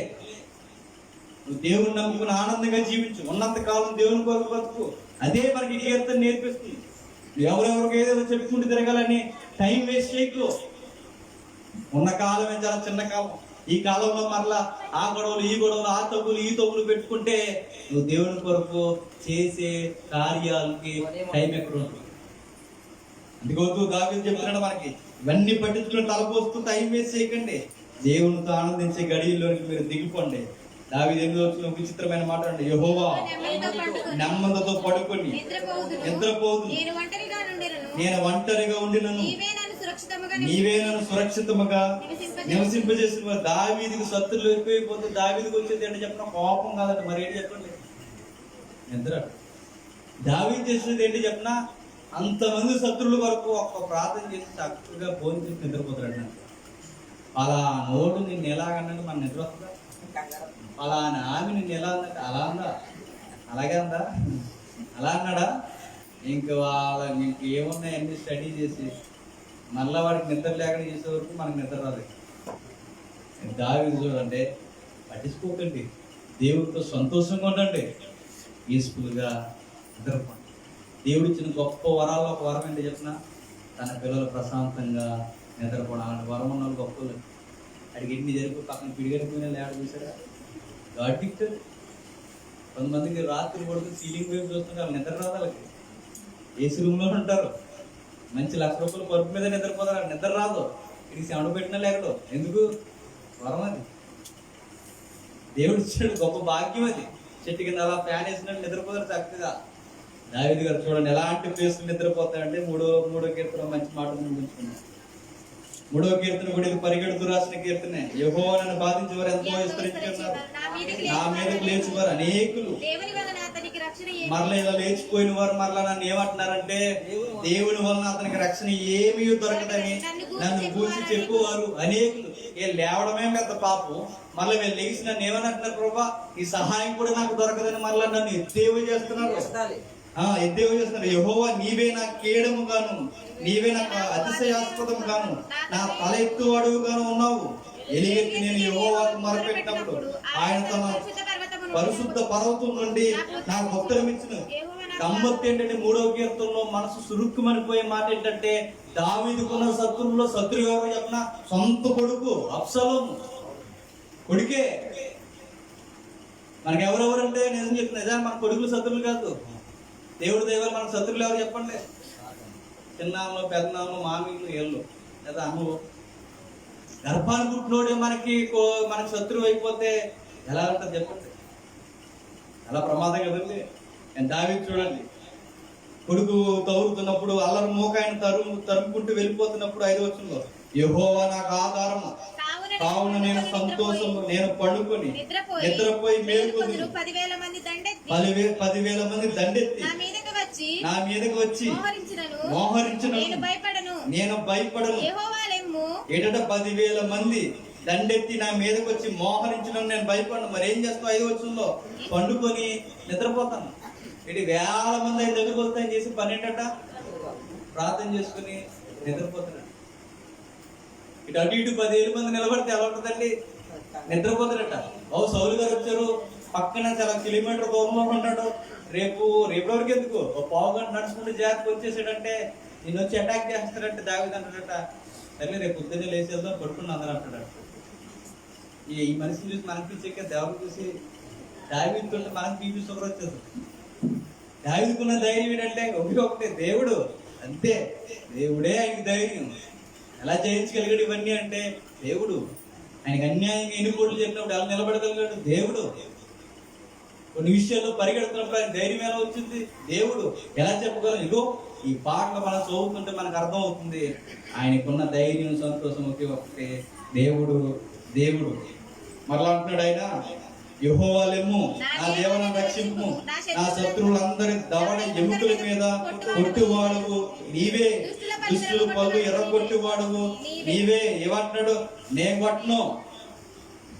నువ్వు దేవుని నమ్ముకుని ఆనందంగా జీవించు, ఉన్నంత కాలం దేవుని కొరకు బతుకు. అదే మనకి కీర్తన నేర్పిస్తుంది. ఎవరెవరికి ఏదో చెప్పుకుంటూ తిరగాలని టైం వేస్ట్ చేయకు. ఉన్న కాలమే చాలా చిన్న కాలం. ఈ కాలంలో మరలా ఆ గొడవలు, ఈ గొడవలు, ఆ తగులు, ఈ తగులు పెట్టుకుంటే నువ్వు దేవుని కొరకు చేసే కార్యాలకి టైం ఎక్కడ ఉంటుంది? అందుకోసం దావీదు చెప్తున్నాడు మనకి, ఇవన్నీ పట్టించుకుని తలపోస్తూ టైం వేస్ట్ చేయకండి, దేవునితో ఆనందించే గడియల్లోనికి మీరు దిగిపోండి. దావీదు 8వ వచనంలో విచిత్రమైన మాట అండి, యెహోవా నెమ్మదితో పడుకొని నిద్రపోదు, నేను ఒంటరిగా ఉండినను, నీవే నన్ను సురక్షితముగా నివసింపజేసిన. దావీదుకి శత్రులు ఎక్కువైపోతే దావీదుకి వచ్చేది అంటే చెప్పిన కోపం కాదంట, మరి ఏంటి చెప్పండి? నిద్ర. దావీదు చేసేది ఏంటి చెప్పిన? అంతమంది శత్రువుల వరకు ఒక్క ప్రార్థన చేసి చక్కగా భోజనం చేసి నిద్రపోతాడు. అలా నోటు నిన్ను ఎలాగన్నాడు? మన నిద్ర వస్తుందా? అలా ఆమె నిన్ను ఎలా అందంటే అలా అందా, అలాగే అందా, అలా అన్నాడా? ఇంక ఏమున్నాయి అన్ని స్టడీ చేసి మళ్ళీ వాడికి నిద్ర లేకుండా చేసే వరకు మనకు నిద్ర రాదు. దావీదు చూడండి, పట్టించుకోకండి, దేవుడితో సంతోషంగా ఉండండి, పీస్ఫుల్గా నిద్రపోండి. దేవుడు ఇచ్చిన గొప్ప వరాల్లో ఒక వరం ఏంటి చెప్పిన? తన పిల్లలు ప్రశాంతంగా నిద్రపోవడం. అలాంటి వరం ఉన్న వాళ్ళు గొప్పలు. అడిగి ఎన్ని జరిపి పక్కన పిడిగడిపోయినా లేడ చూసారా? అడిక్ట్. కొంతమందికి రాత్రి పడుకుని సీలింగ్ వైపు చూస్తుంటే వాళ్ళు నిద్ర రాదు. వాళ్ళకి ఏసీ రూమ్లో ఉంటారు, మంచి ₹1,00,000 పరుపు మీద నిద్రపోతారు, నిద్ర రాదు. ఇది సెవెండ పెట్టినా లేకడు. ఎందుకు? వరం అది, దేవుడు ఇచ్చాడు, గొప్ప భాగ్యం అది. చెట్టు కింద అలా ఫ్యాన్ వేసినట్టు నిద్రపోతారు చక్కగా. దావీదు గారు చూడండి ఎలాంటి ప్లేస్లు నిద్రపోతాయంటే, మూడో కీర్తన మంచి మాట ఉంచుకున్నాం. 3వ కీర్తన కూడా ఇది పరిగెడుతూ రాసిన కీర్తనే. యెహోవా నన్ను బాధించే వారు ఎంతో విస్తరించుకున్నారు, నా మీదకి లేచివారు అనేకులు. మరలా ఇలా లేచిపోయిన వారు మరలా నన్ను ఏమంటున్నారంటే, దేవుని వలన అతనికి రక్షణ ఏమీ దొరకదని నన్ను కూర్చి చెప్పువారు అనేకులు. లేవడమే పెద్ద పాపం, మళ్ళీ వీళ్ళు లేచి నన్ను ఏమని అంటున్నారు? ప్రభా, ఈ సహాయం కూడా నాకు దొరకదని మరలా నన్ను ఎద్దేవా చేస్తున్నారు. యెహోవా నీవే నా కేడము గాను, నీవే నాకు అతిశయాస్పదము గాను, నా తల ఎత్తువాడుగాను ఉన్నావు. ఎలిగెత్తి నేను యెహోవాకు మొరపెట్టినప్పుడు ఆయన తన పరిశుద్ధ పర్వతం నుండి నాకు ఉత్తరం ఇచ్చును. గమ్మత్తు ఏంటంటే 3వ కీర్తనలో మనసు సురుక్కుమనిపోయే మాట ఏంటంటే దావీదుకున్న శత్రువుల్లో శత్రువు ఎవరో చెప్పిన సొంత కొడుకు అబ్షలోము కొడుకే. మనకి ఎవరెవరంటే నిజం చెప్తున్నా, నిజాన్ని మన కొడుకులు శత్రువులు కాదు. దేవుడి దైవాలు మనకు శత్రువులు ఎవరు చెప్పండి? చిన్నాములు, పెద్దనాములు, మామీలు, ఏళ్ళు లేదా అమ్మలు. గర్భాన్ని పుట్టినోడే మనకి శత్రువు అయిపోతే ఎలా ఉంటుంది చెప్పండి? ఎలా ప్రమాదం కదండి. దావీదు చూడండి, కొడుకు తగులుతున్నప్పుడు అల్లరి మోకాయన తరుముకుంటూ వెళ్ళిపోతున్నప్పుడు 5వ వచనంలో యెహోవా నాకు ఆధారము కావున నేను సంతోషము, నేను పండుకొని నిద్రపోయి మేలుకొని 10,000 మంది దండెత్తి నా మీదకి వచ్చి మోహరించును, నేను భయపడను. ఏటట 10,000 మంది దండెత్తి నా మీదకి వచ్చి మోహరించడం నేను భయపడను. మరి ఏం చేస్తాం? 5వ వచనంలో పండుకొని నిద్రపోతాను. ఇటు 1,000 మంది ఆయన దగ్గరకు వస్తాయని చేసి పని ఏంటట? ప్రార్థన చేసుకుని నిద్రపోతున్నాడు. ఇటు అటు ఇటు 10,000 మంది నిలబడితే ఎలా ఉంటుందండి? నిద్రపోతాడట. సౌలు గారు వచ్చారు, పక్కన చాలా కిలోమీటర్ దూరంలో ఉన్నాడు. రేపు వరకు ఎందుకు, ఒక పావు గంట నడుచుకుంటూ జాగ్రత్త వచ్చేసాడంటే నేను వచ్చి అటాక్ చేస్తాడంటే దావీదు అంటాడట, సరే రేపు పొద్దున్నే లేచేద్దాం పడుకుని అందరూ అంటాడట. ఈ మనిషిని చూసి మనకు పిచ్చాక దేవుడు చూసి దావీదుకుంటే మనకు బీపీ షుగర్ వచ్చేది. దావీదుకున్న ధైర్యం ఏంటంటే ఒకటే దేవుడు, అంతే. దేవుడే ఆయనకి ధైర్యం. ఎలా జయించగలిగాడు ఇవన్నీ అంటే దేవుడు. ఆయనకి అన్యాయంగా ఎన్నికోట్లు చెప్పినప్పుడు ఎలా నిలబడగలిగాడు? దేవుడు. కొన్ని విషయాల్లో పరిగెడుతున్నప్పుడు ఆయన ధైర్యం ఎలా వచ్చింది? దేవుడు. ఎలా చెప్పగలం? ఇగో ఈ పాటలు మనం చదువుతుంటే మనకు అర్థం అవుతుంది ఆయనకున్న ధైర్యం, సంతోషం ఒకటే దేవుడు. దేవుడు మరలా అంటున్నాడు ఆయన, యెహోవా లెమ్ము, నా దేవను రక్షింపు, నా శత్రువులందరి దవడ ఎముకల మీద కొట్టువాడువు నీవే, దుష్టుల పళ్ళు ఎర్రగొట్టువాడువు నీవే. ఏమంటున్నాడు? నేను కొట్టను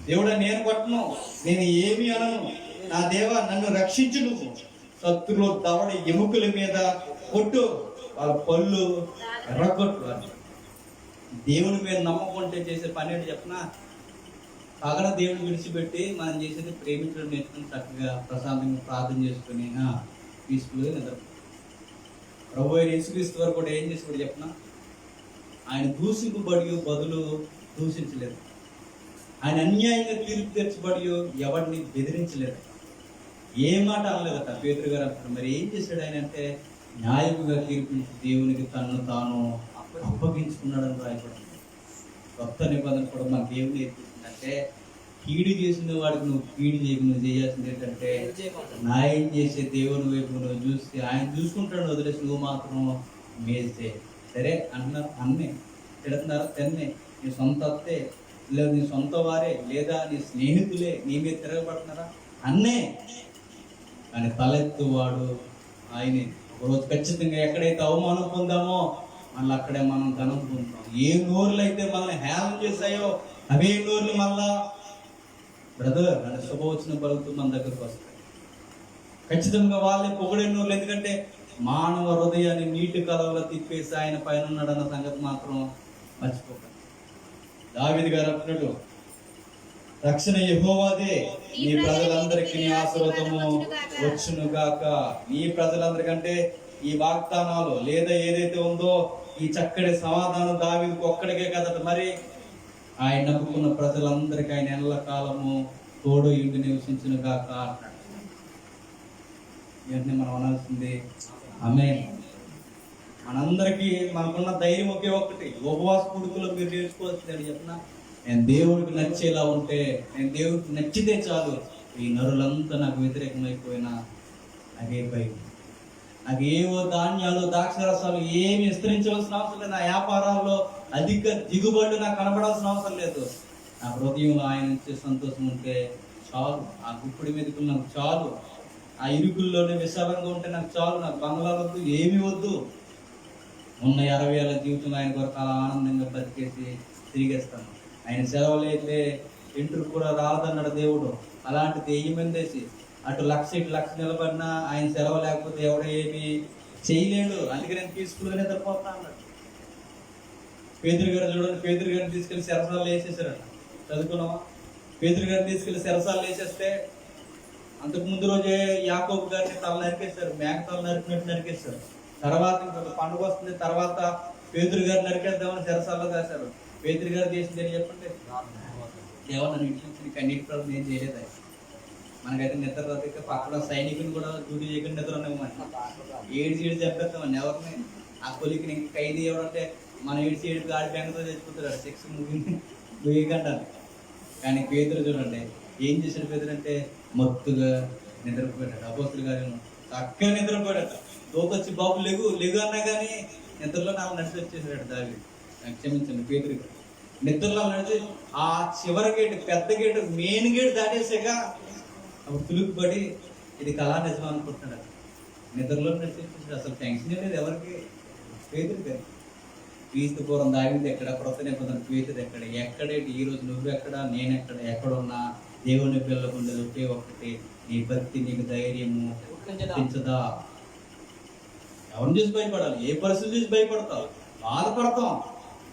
దేవుడా, నేను కొట్టను, నేను ఏమి అనను. నా దేవ నన్ను రక్షించు, నువ్వు శత్రువుల దవడ ఎముకల మీద కొట్టు, వాళ్ళ పళ్ళు ఎర్రగొట్టు. దేవుని మీద నమ్మకుంటే చేసే పని ఏంటి చెప్పనా? పగల దేవుని విడిచిపెట్టి మనం చేసేది ప్రేమించడం నేర్చుకుని చక్కగా ప్రశాంతంగా ప్రార్థన చేసుకుని పీస్ఫుల్గా నిద్ర. ప్రభు అయిన యేసుక్రీస్తు వారు కూడా ఏం చేసి కూడా చెప్పిన, ఆయన దూషింపబడి బదులు దూషించలేదు, ఆయన అన్యాయంగా తీర్పు తెచ్చబడి ఎవరిని బెదిరించలేదు, ఏ మాట అనలేదట. పేతురు గారు అంటారు, మరి ఏం చేశాడు ఆయన అంటే న్యాయముగా తీర్పించి దేవునికి తనను తాను అప్పగించుకున్నాడని రాయబడింది. కొత్త నిబంధన కూడా మనకి ఏం నేర్పిస్తుందంటే, కీడు చేసిన వాడికి నువ్వు కీడు చేయకు, నువ్వు చేయాల్సింది ఏంటంటే న్యాయం చేసే దేవుని వైపు నువ్వు చూస్తే ఆయన చూసుకుంటాడు, వదిలేసి నువ్వు మాత్రం మేస్తే. సరే అంటున్నారు, అన్నే తిడుతున్నారు, తెన్నే నీ సొంత అత్తే లేదా నీ సొంత వారే లేదా నీ స్నేహితులే నీ మీద తిరగబడుతున్నారా? అన్నే. కానీ తలెత్తువాడు ఆయనే. ఒకరోజు ఖచ్చితంగా ఎక్కడైతే అవమానం పొందామో మళ్ళీ అక్కడే మనం ఘనం పొందుతాం. ఏ నోర్లు అయితే మనల్ని హేళన చేశాయో అవే నోర్లు మళ్ళా బ్రదర్ అని శుభవచనం పలుకుతూ మన దగ్గరకు వస్తాయి. ఖచ్చితంగా వాళ్ళే పొగిడే నోర్లు. ఎందుకంటే మానవ హృదయాన్ని నీటి కలవలో తిప్పేసి ఆయన పైన ఉన్నాడన్న సంగతి మాత్రం మర్చిపోకండి. దావీదు గారు అంటున్నాడు, రక్షణ యెహోవాదే, నీ ప్రజలందరికీ నీ ఆశీర్వాదము వచ్చునుగాక. నీ ప్రజలందరికంటే ఈ వాగ్దానాలు లేదా ఏదైతే ఉందో ఈ చక్కటి సమాధానం దావీదుకు ఒక్కడికే కదట, మరి ఆయన నమ్ముకున్న ప్రజలందరికీ ఆయన ఎల్ల కాలము తోడు ఇంటి నివసించునుగాక అంటాడు. ఇవన్నీ మనం అనాల్సింది ఆమేన్. మనందరికీ మనకున్న ధైర్యం ఒకే ఒక్కటి. ఉపవాస పుడుకులో మీరు నేర్చుకోవాల్సింది చెప్పిన, నేను దేవుడికి నచ్చేలా ఉంటే, నేను దేవుడికి నచ్చితే చాలు, ఈ నరులంతా నాకు వ్యతిరేకమైపోయినా నాకే భయం. నాకు ఏవో ధాన్యాలు ద్రాక్షరసాలు ఏమి విస్తరించవలసిన అవసరం లేదు. నా వ్యాపారాల్లో అధిక దిగుబడులు నాకు కనబడాల్సిన అవసరం లేదు. నా హృదయంలో ఆయన ఇచ్చే సంతోషం ఉంటే చాలు. ఆ గుప్పిడి మీదకు నాకు చాలు. ఆ ఇరుకుల్లోనే విశాలంగా ఉంటే నాకు చాలు. నాకు బంగ్లాలు వద్దు, ఏమి వద్దు. ఉన్న 60 ఏళ్ళ జీవితంలో ఆయన కొరకు అలా ఆనందంగా బతికేసి తిరిగేస్తాను. ఆయన సెలవులు అయితే ఇంటర్ కూడా రాదన్నాడు దేవుడు. అలాంటి దెయ్యమందేసి అటు లక్ష ఇటు లక్ష నిలబడినా ఆయన సెలవు లేకపోతే ఎవడో ఏమి చేయలేడు. అందుకే నేను పీస్ఫుల్గా నిద్రపోతా అన్నాడు. పేతురు గారు చూడండి, పేతురు గారిని తీసుకెళ్లి సెరసాలు వేసేసారట. చదువుకున్నావా? పేతురు గారిని తీసుకెళ్లి సెరసాలు వేసేస్తే అంతకు ముందు రోజే యాకోబు గారిని తల నరికేశారు, మేక తల నరికినట్టు నరికేశారు. తర్వాత ఇంకొక పండుగ వస్తుంది, తర్వాత పేతురు గారు నరికేద్దామని చెరసాల్లో వేశారు. పేతురు గారు చేసింది ఏం చెప్పండి, దేవా నన్ను ఇంటి నుంచి కన్నీటి ప్రభుత్వం ఏం చేయలేదు. మనకైతే నిద్ర రాక పక్కన సైనికుని కూడా డ్యూటీ చేయకుండా నిద్ర ఉన్నామని ఏడు చెప్పేస్తామని ఎవరిని ఆ కొలికి ఖైదీ ఎవరంటే మనం ఏడు గాడి బ్యాంకుతో తెచ్చుకుంటారు, సెక్స్ ముగియకంటారు. కానీ పేతురు చూడండి ఏం చేశాడు. పేతురు అంటే మత్తుగా నిద్రపోయాడు. అపోస్తులు గారు చక్కగా నిద్రపోయాడట. దోకొచ్చి బాబు లెగు లెగు అన్నా కానీ నిద్రలో నాకు నడిచి వచ్చేసాడు దావి. క్షమించండి, పేతురు నిద్రలో నడిచి ఆ చివరి గేటు, పెద్ద గేటు, మెయిన్ గేటు దాటేసాక అప్పుడు తులుకుపడి ఇది కళా నిజం అనుకుంటున్నాడు. నిద్రలో నడిచి అసలు టెన్షన్ లేదు ఎవరికి, పేతురు గారు. క్రీస్తు పూర్వం దావిది ఎక్కడ, క్రొత్త నిబంధన పేతురు ఎక్కడ, ఎక్కడేంటి ఈ రోజు నువ్వు ఎక్కడ, నేను ఎక్కడ, ఎక్కడున్నా దేవుని పిల్లలకు ఉండేది ఒకే ఒక్కటి, నీ భక్తి నీకు ధైర్యము పుట్టించదా. ఎవరిని చూసి భయపడాలి, ఏ పరిస్థితి చూసి భయపడతావు, బాధపడతాం,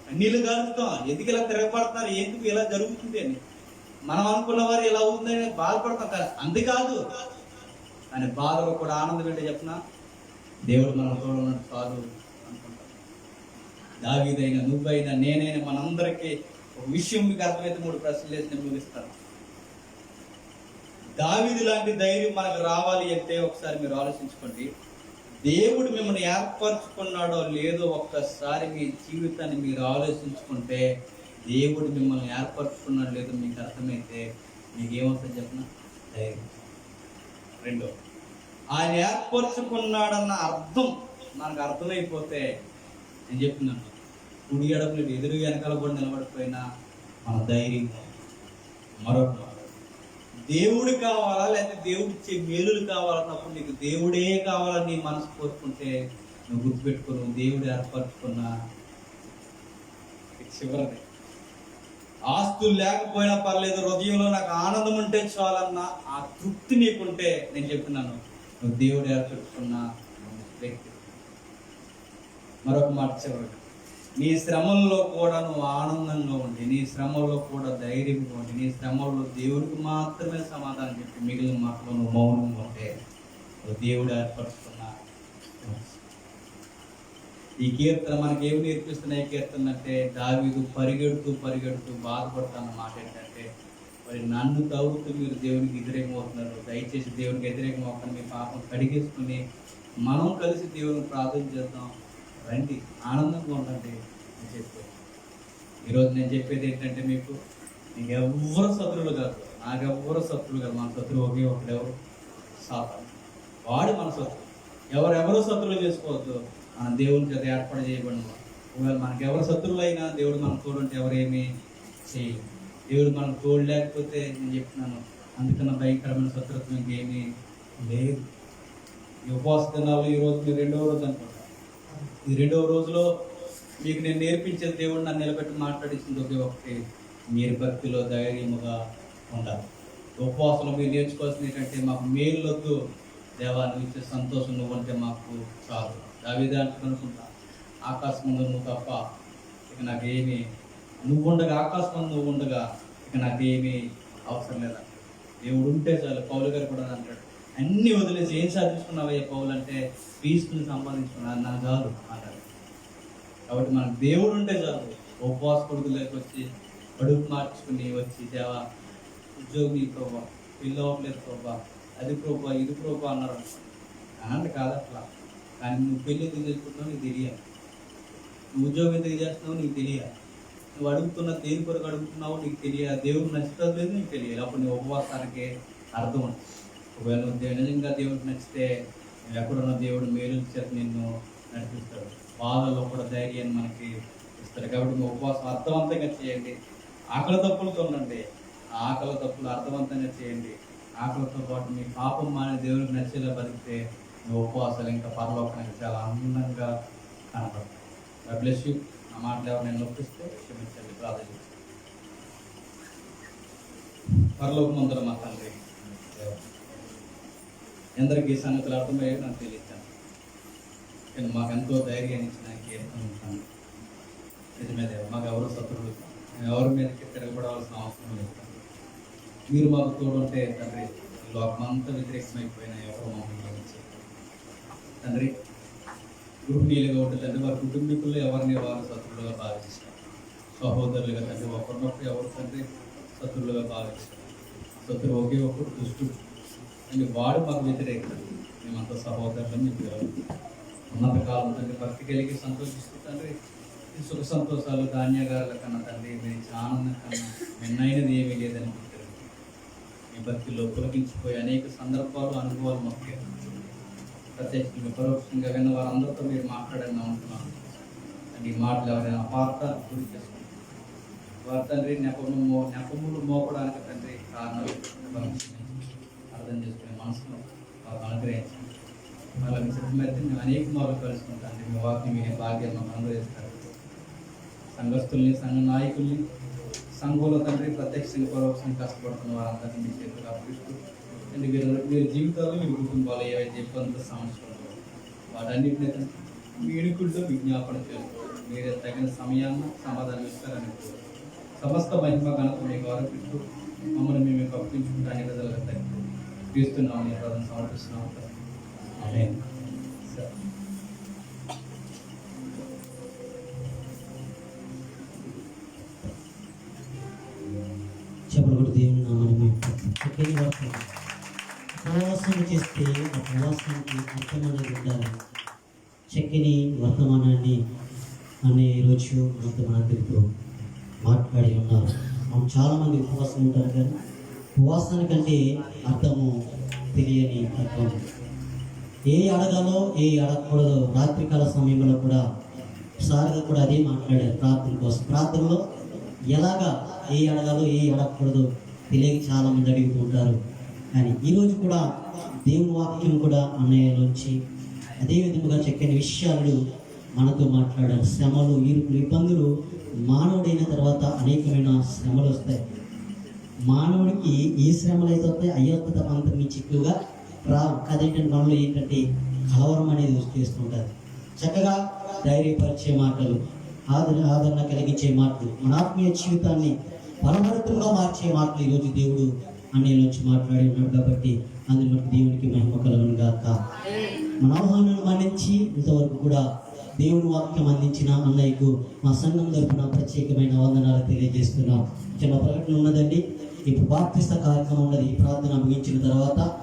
కన్నీళ్ళు కాలుస్తాం, ఎందుకు ఇలా తిరగబడతారు, ఎందుకు ఇలా జరుగుతుంది అని మనం అనుకున్న వారు ఇలా అవుతుందని బాధపడతాం. కానీ అందుకాదు, కానీ బాధలో కూడా ఆనందం ఏంటో చెప్పిన దేవుడు మనం తోడున్నట్టు కాదు అనుకుంటాం. దావీదైనా నువ్వైనా నేనైనా మనందరికీ ఒక విషయం మీకు అర్థమైతే 3 ప్రశ్నలు వేసి నేను ముగిస్తాను. దావీదు లాంటి ధైర్యం మనకు రావాలి అంటే ఒకసారి మీరు ఆలోచించుకోండి. దేవుడు మిమ్మల్ని ఏర్పరచుకున్నాడో లేదో ఒక్కసారి మీ జీవితాన్ని మీరు ఆలోచించుకుంటే, దేవుడు మిమ్మల్ని ఏర్పరచుకున్నాడో లేదో మీకు అర్థమైతే మీకు ఏమవుతుంది చెప్పిన ధైర్యం. రెండో, ఆయన ఏర్పరచుకున్నాడన్న అర్థం మనకు అర్థమైపోతే, నేను చెప్తున్నాను, కుడి ఎడమలు ఎదురు వెనకాల కూడా నిలబడిపోయినా మన ధైర్యం. మరొక దేవుడు కావాలా లేకపోతే దేవుడు ఇచ్చే మేలులు కావాలన్నప్పుడు నీకు దేవుడే కావాలని నీ మనసు కోరుకుంటే నువ్వు గుర్తుపెట్టుకుని దేవుడు ఏర్పరచుకున్న చివరిది. ఆస్తులు లేకపోయినా పర్లేదు, హృదయంలో నాకు ఆనందం ఉంటే చాలన్న ఆ తృప్తి నీకుంటే, నేను చెప్తున్నాను నువ్వు దేవుడు ఏర్పరచుకున్న వ్యక్తి. మరొక మాట చివరికి, నీ శ్రమల్లో కూడా నువ్వు ఆనందంగా ఉండి, నీ శ్రమల్లో కూడా ధైర్యంగా ఉండి, నీ శ్రమల్లో దేవుడికి మాత్రమే సమాధానం చెప్పి మిగిలిన మాటలో నువ్వు మౌనంగా ఉంటే దేవుడు ఏర్పరచుకున్న. ఈ కీర్తన మనకి ఏమి నేర్పిస్తున్నాయి? కీర్తన అంటే దావీదు పరిగెడుతూ పరిగెడుతూ బాధపడుతున్న మాట ఏంటంటే, మరి నన్ను తవ్వుతూ మీరు దేవునికి వ్యతిరేకమవుతున్నారు, దయచేసి దేవునికి వ్యతిరేకమవుతాను, మీ పాపం కడిగేసుకుని మనం కలిసి దేవుని ప్రార్థన చేద్దాం, రండి, ఆనందంగా ఉండండి అని చెప్పి. ఈరోజు నేను చెప్పేది ఏంటంటే, మీకు ఎవ్వరు శత్రువులు కాదు, నాకెవ్వరు శత్రువులు కాదు. మన శత్రువు ఒకే ఒకడు, ఎవరు? సాతాను. వాడు మన శత్రువు. ఎవరెవరో శత్రువులు చేసుకోవద్దు, మన దేవుని చేత ఏర్పాటు చేయబడిన. ఒకవేళ మనకి ఎవరు శత్రువులు అయినా దేవుడు మనకు తోడుంటే ఎవరేమీ చేయలేదు. దేవుడు మనకు తోడు లేకపోతే, నేను చెప్తున్నాను, అందుకన్నా భయంకరమైన శత్రుత్వం ఇంకేమీ లేదు. ఈ ఉపవాస దినాలు ఈరోజు మీరు 2వ రోజు అనుకుంటారు. ఈ 2వ రోజులో మీకు నేను నేర్పించే దేవుడు నన్ను నిలబెట్టి మాట్లాడించింది ఒకే ఒకటి, మీరు భక్తిలో ధైర్యముగా ఉండాలి. ఉపవాసంలో మీరు నేర్చుకోవాల్సింది ఏంటంటే, మాకు మేలు వద్దు దేవా, నువ్వు ఇచ్చే సంతోషం నువ్వు అంటే మాకు చాలు. దావీదు అనుకుంటా, ఆకాశం ముందు నువ్వు తప్ప ఇక నాకేమి, నువ్వు ఉండగా, ఆకాశం ముందు నువ్వు ఉండగా ఇక నాకేమీ అవసరం లేదా, దేవుడు ఉంటే చాలు. పౌలు గారు కూడా అంటాడు, అన్నీ వదిలేసి ఏం సాధించుకున్నావయ్యా పౌలు అంటే, క్రీస్తుని సంపాదించుకున్నాను నాకు చాలు అంటాడు. కాబట్టి మనకు దేవుడు ఉంటే చాలు. ఉపవాస కొడుకులోకి వచ్చి అడుగు మార్చుకుని వచ్చి, దేవా ఉద్యోగి ప్రభా, పెళ్ళి అవ్వట్లేదు ప్రభా, అది ప్రభా, ఇది ప్రభా అన్నారు అనంటే కాదు అట్లా. కానీ నువ్వు పెళ్ళి ఎందుకు చేసుకుంటున్నావు నీకు తెలియాలి, నువ్వు ఉద్యోగం ఎందుకు చేస్తున్నావు నీకు తెలియాలి, నువ్వు అడుగుతున్న దేని కొరకు అడుగుతున్నావు నీకు తెలియాలి, దేవుడు నచ్చుతుంది లేదు నీకు తెలియాలి. అప్పుడు నీ ఉపవాసానికి అర్థం ఉంటుంది. ఒకవేళ నువ్వు నిజంగా దేవుడికి నచ్చితే, నువ్వు ఎక్కడున్న దేవుడు మేలు చేత నిన్ను నడిపిస్తాడు, బాధల్లో కూడా ధైర్యాన్ని మనకి ఇస్తాడు. కాబట్టి మీ ఉపవాసం అర్థవంతంగా చేయండి. ఆకలి తప్పులతో ఉండండి, ఆకలి తప్పులు అర్థవంతంగా చేయండి. ఆకలితో పాటు మీ పాపం మానే దేవుడికి నచ్చేలా బతికితే మీ ఉపవాసాలు ఇంకా పరలోకానికి చాలా అందంగా కనపడతాయి. God bless you. నా మాటలు ఎవరు నేను నొప్పిస్తే క్షమించండి, ప్రార్థన. పరలోకమందున మా తండ్రి, ఎందరికీ ఈ సంగతులు అర్థమయ్యో నాకు తెలియచాను, కానీ మాకు ఎంతో ధైర్యాన్ని ఇచ్చిన కీర్తన నిజమే దేవ. మాకు ఎవరు శత్రువులు, ఎవరి మీదకి తిరగబడవలసిన అవసరం లేదు. మీరు మాకు తోడుంటే తండ్రి ఈ లోకమంతా వ్యతిరేకమైపోయినా ఎవరు మమ్మల్ని గమనించరు. తండ్రి గృహిణీలుగా ఉంటే తండ్రి వారి కుటుంబీకుల్లో ఎవరిని వారు శత్రువులుగా భావిస్తారు. సహోదరులుగా తండ్రి ఒకరినొకరు ఎవరు తండ్రి శత్రువులుగా భావిస్తారు. శత్రువు ఒకే ఒకరు దుష్టుడు అండి, వాడు మాకు వ్యతిరేకత. మేమంతా సహోదరులని చెప్పారు. ఉన్నతకాలం తండ్రి భక్తి కలిగి సంతోషిస్తూ తండ్రి ఈ సుఖ సంతోషాలు ధాన్యగారుల కన్నా తండ్రి మీరు ఇచ్చిన ఆనందం కన్నా మిన్నైనది ఏమీ లేదని చెప్పారు. మీ భక్తిలో పులకించిపోయి అనేక సందర్భాలు అనుభవాలు మాకు ప్రత్యక్షంగా పరోక్షంగా విన్న వారందరితో మీరు మాట్లాడంగా ఉంటున్నాను. అంటే ఈ మాటలు ఎవరైనా అపార్థ గురి చేసుకుంటారు. వారి తండ్రి నెపములు మోపడానికి తండ్రి కారణాలు అర్థం చేసుకునే మనసులో వారు అనుగ్రహించండి. వాళ్ళకి సిద్ధమైతే మేము అనేక మార్లు కలుసుకుంటాం. మీ వాక్యం మీ భాగ్యం మాకు అనుగ్రహిస్తారు. సంఘస్థుల్ని, సంఘ నాయకుల్ని, సంఘంలో తండ్రి ప్రత్యక్షంగా పరోక్షంగా కష్టపడుతున్న వారందరినీ మీ చేతులు అర్పిస్తూ అండ్ వీరి జీవితాల్లో వీరి కుటుంబాలు ఏవైతే ఇబ్బందులు సమస్యలు వాటన్నిటిని వీడుకుంటూ విజ్ఞాపన చేస్తూ మీరే తగిన సమయాన్ని సమాధానం ఇస్తారని సమస్త మహిమ ఘనత మీకు ఆరోపిస్తూ మమ్మల్ని మేము అప్పించుకుంటానికి ప్రజలుగా తగ్గి క్రీస్తున్నాం మీ ప్రజలను సమర్పిస్తున్నాం. చెప్పబడి దేవుని నామని చక్కని వాక్యం. ఉపవాసం చేస్తే ఆ ఉపవాసానికి అర్థం అనేది ఉండాలి. చక్కని వర్తమానాన్ని అనే రోజు మనతో మనందరితో మాట్లాడి ఉన్నారు. మనం చాలామంది ఉపవాసం ఉంటారు కానీ ఉపవాసానికంటే అర్థము తెలియని అర్థం. ఏ అడగాలో ఏ అడగకూడదో రాత్రికాల సమయంలో కూడా సార్గా కూడా అదే మాట్లాడారు. ప్రార్థన కోసం ప్రార్థనలో ఎలాగా ఏ అడగాలో ఏ అడగకూడదో తెలియక చాలామంది అడుగుతూ ఉంటారు. కానీ ఈరోజు కూడా దేవుని వాక్యం కూడా అన్నయ్యలోంచి అదేవిధంగా చక్కని విషయాలు మనతో మాట్లాడారు. శ్రమలు, ఈర్పులు, ఇబ్బందులు మానవుడైన తర్వాత అనేకమైన శ్రమలు వస్తాయి. మానవుడికి ఏ శ్రమలు అయితే వస్తాయి అయ్యొత్త అంత మించి ఎక్కువగా రావు. అదేంటంటే మనలో ఏంటంటే కలవరం అనేది చేస్తుంటుంది. చక్కగా ధైర్యపరిచే మాటలు, ఆదరణ కలిగించే మాటలు, మన ఆత్మీయ జీవితాన్ని పరమర్థంగా మార్చే మాటలు ఈరోజు దేవుడు అన్నయ్యలోంచి మాట్లాడి ఉన్నాడు. కాబట్టి అందుని బట్టి దేవునికి మహిమ కలుగును గాక. మన ఆహ్వానాన్ని మన్నించి ఇంతవరకు కూడా దేవుని వాక్యం అందించిన అన్నయ్యకు మా సంఘం తరపున ప్రత్యేకమైన వందనాలు తెలియజేస్తున్నాం. చిన్న ప్రకటన ఉన్నదండి. ఇప్పుడు బాప్తిస్త కార్యక్రమం ఉన్నది. ఈ ప్రార్థన ముగించిన తర్వాత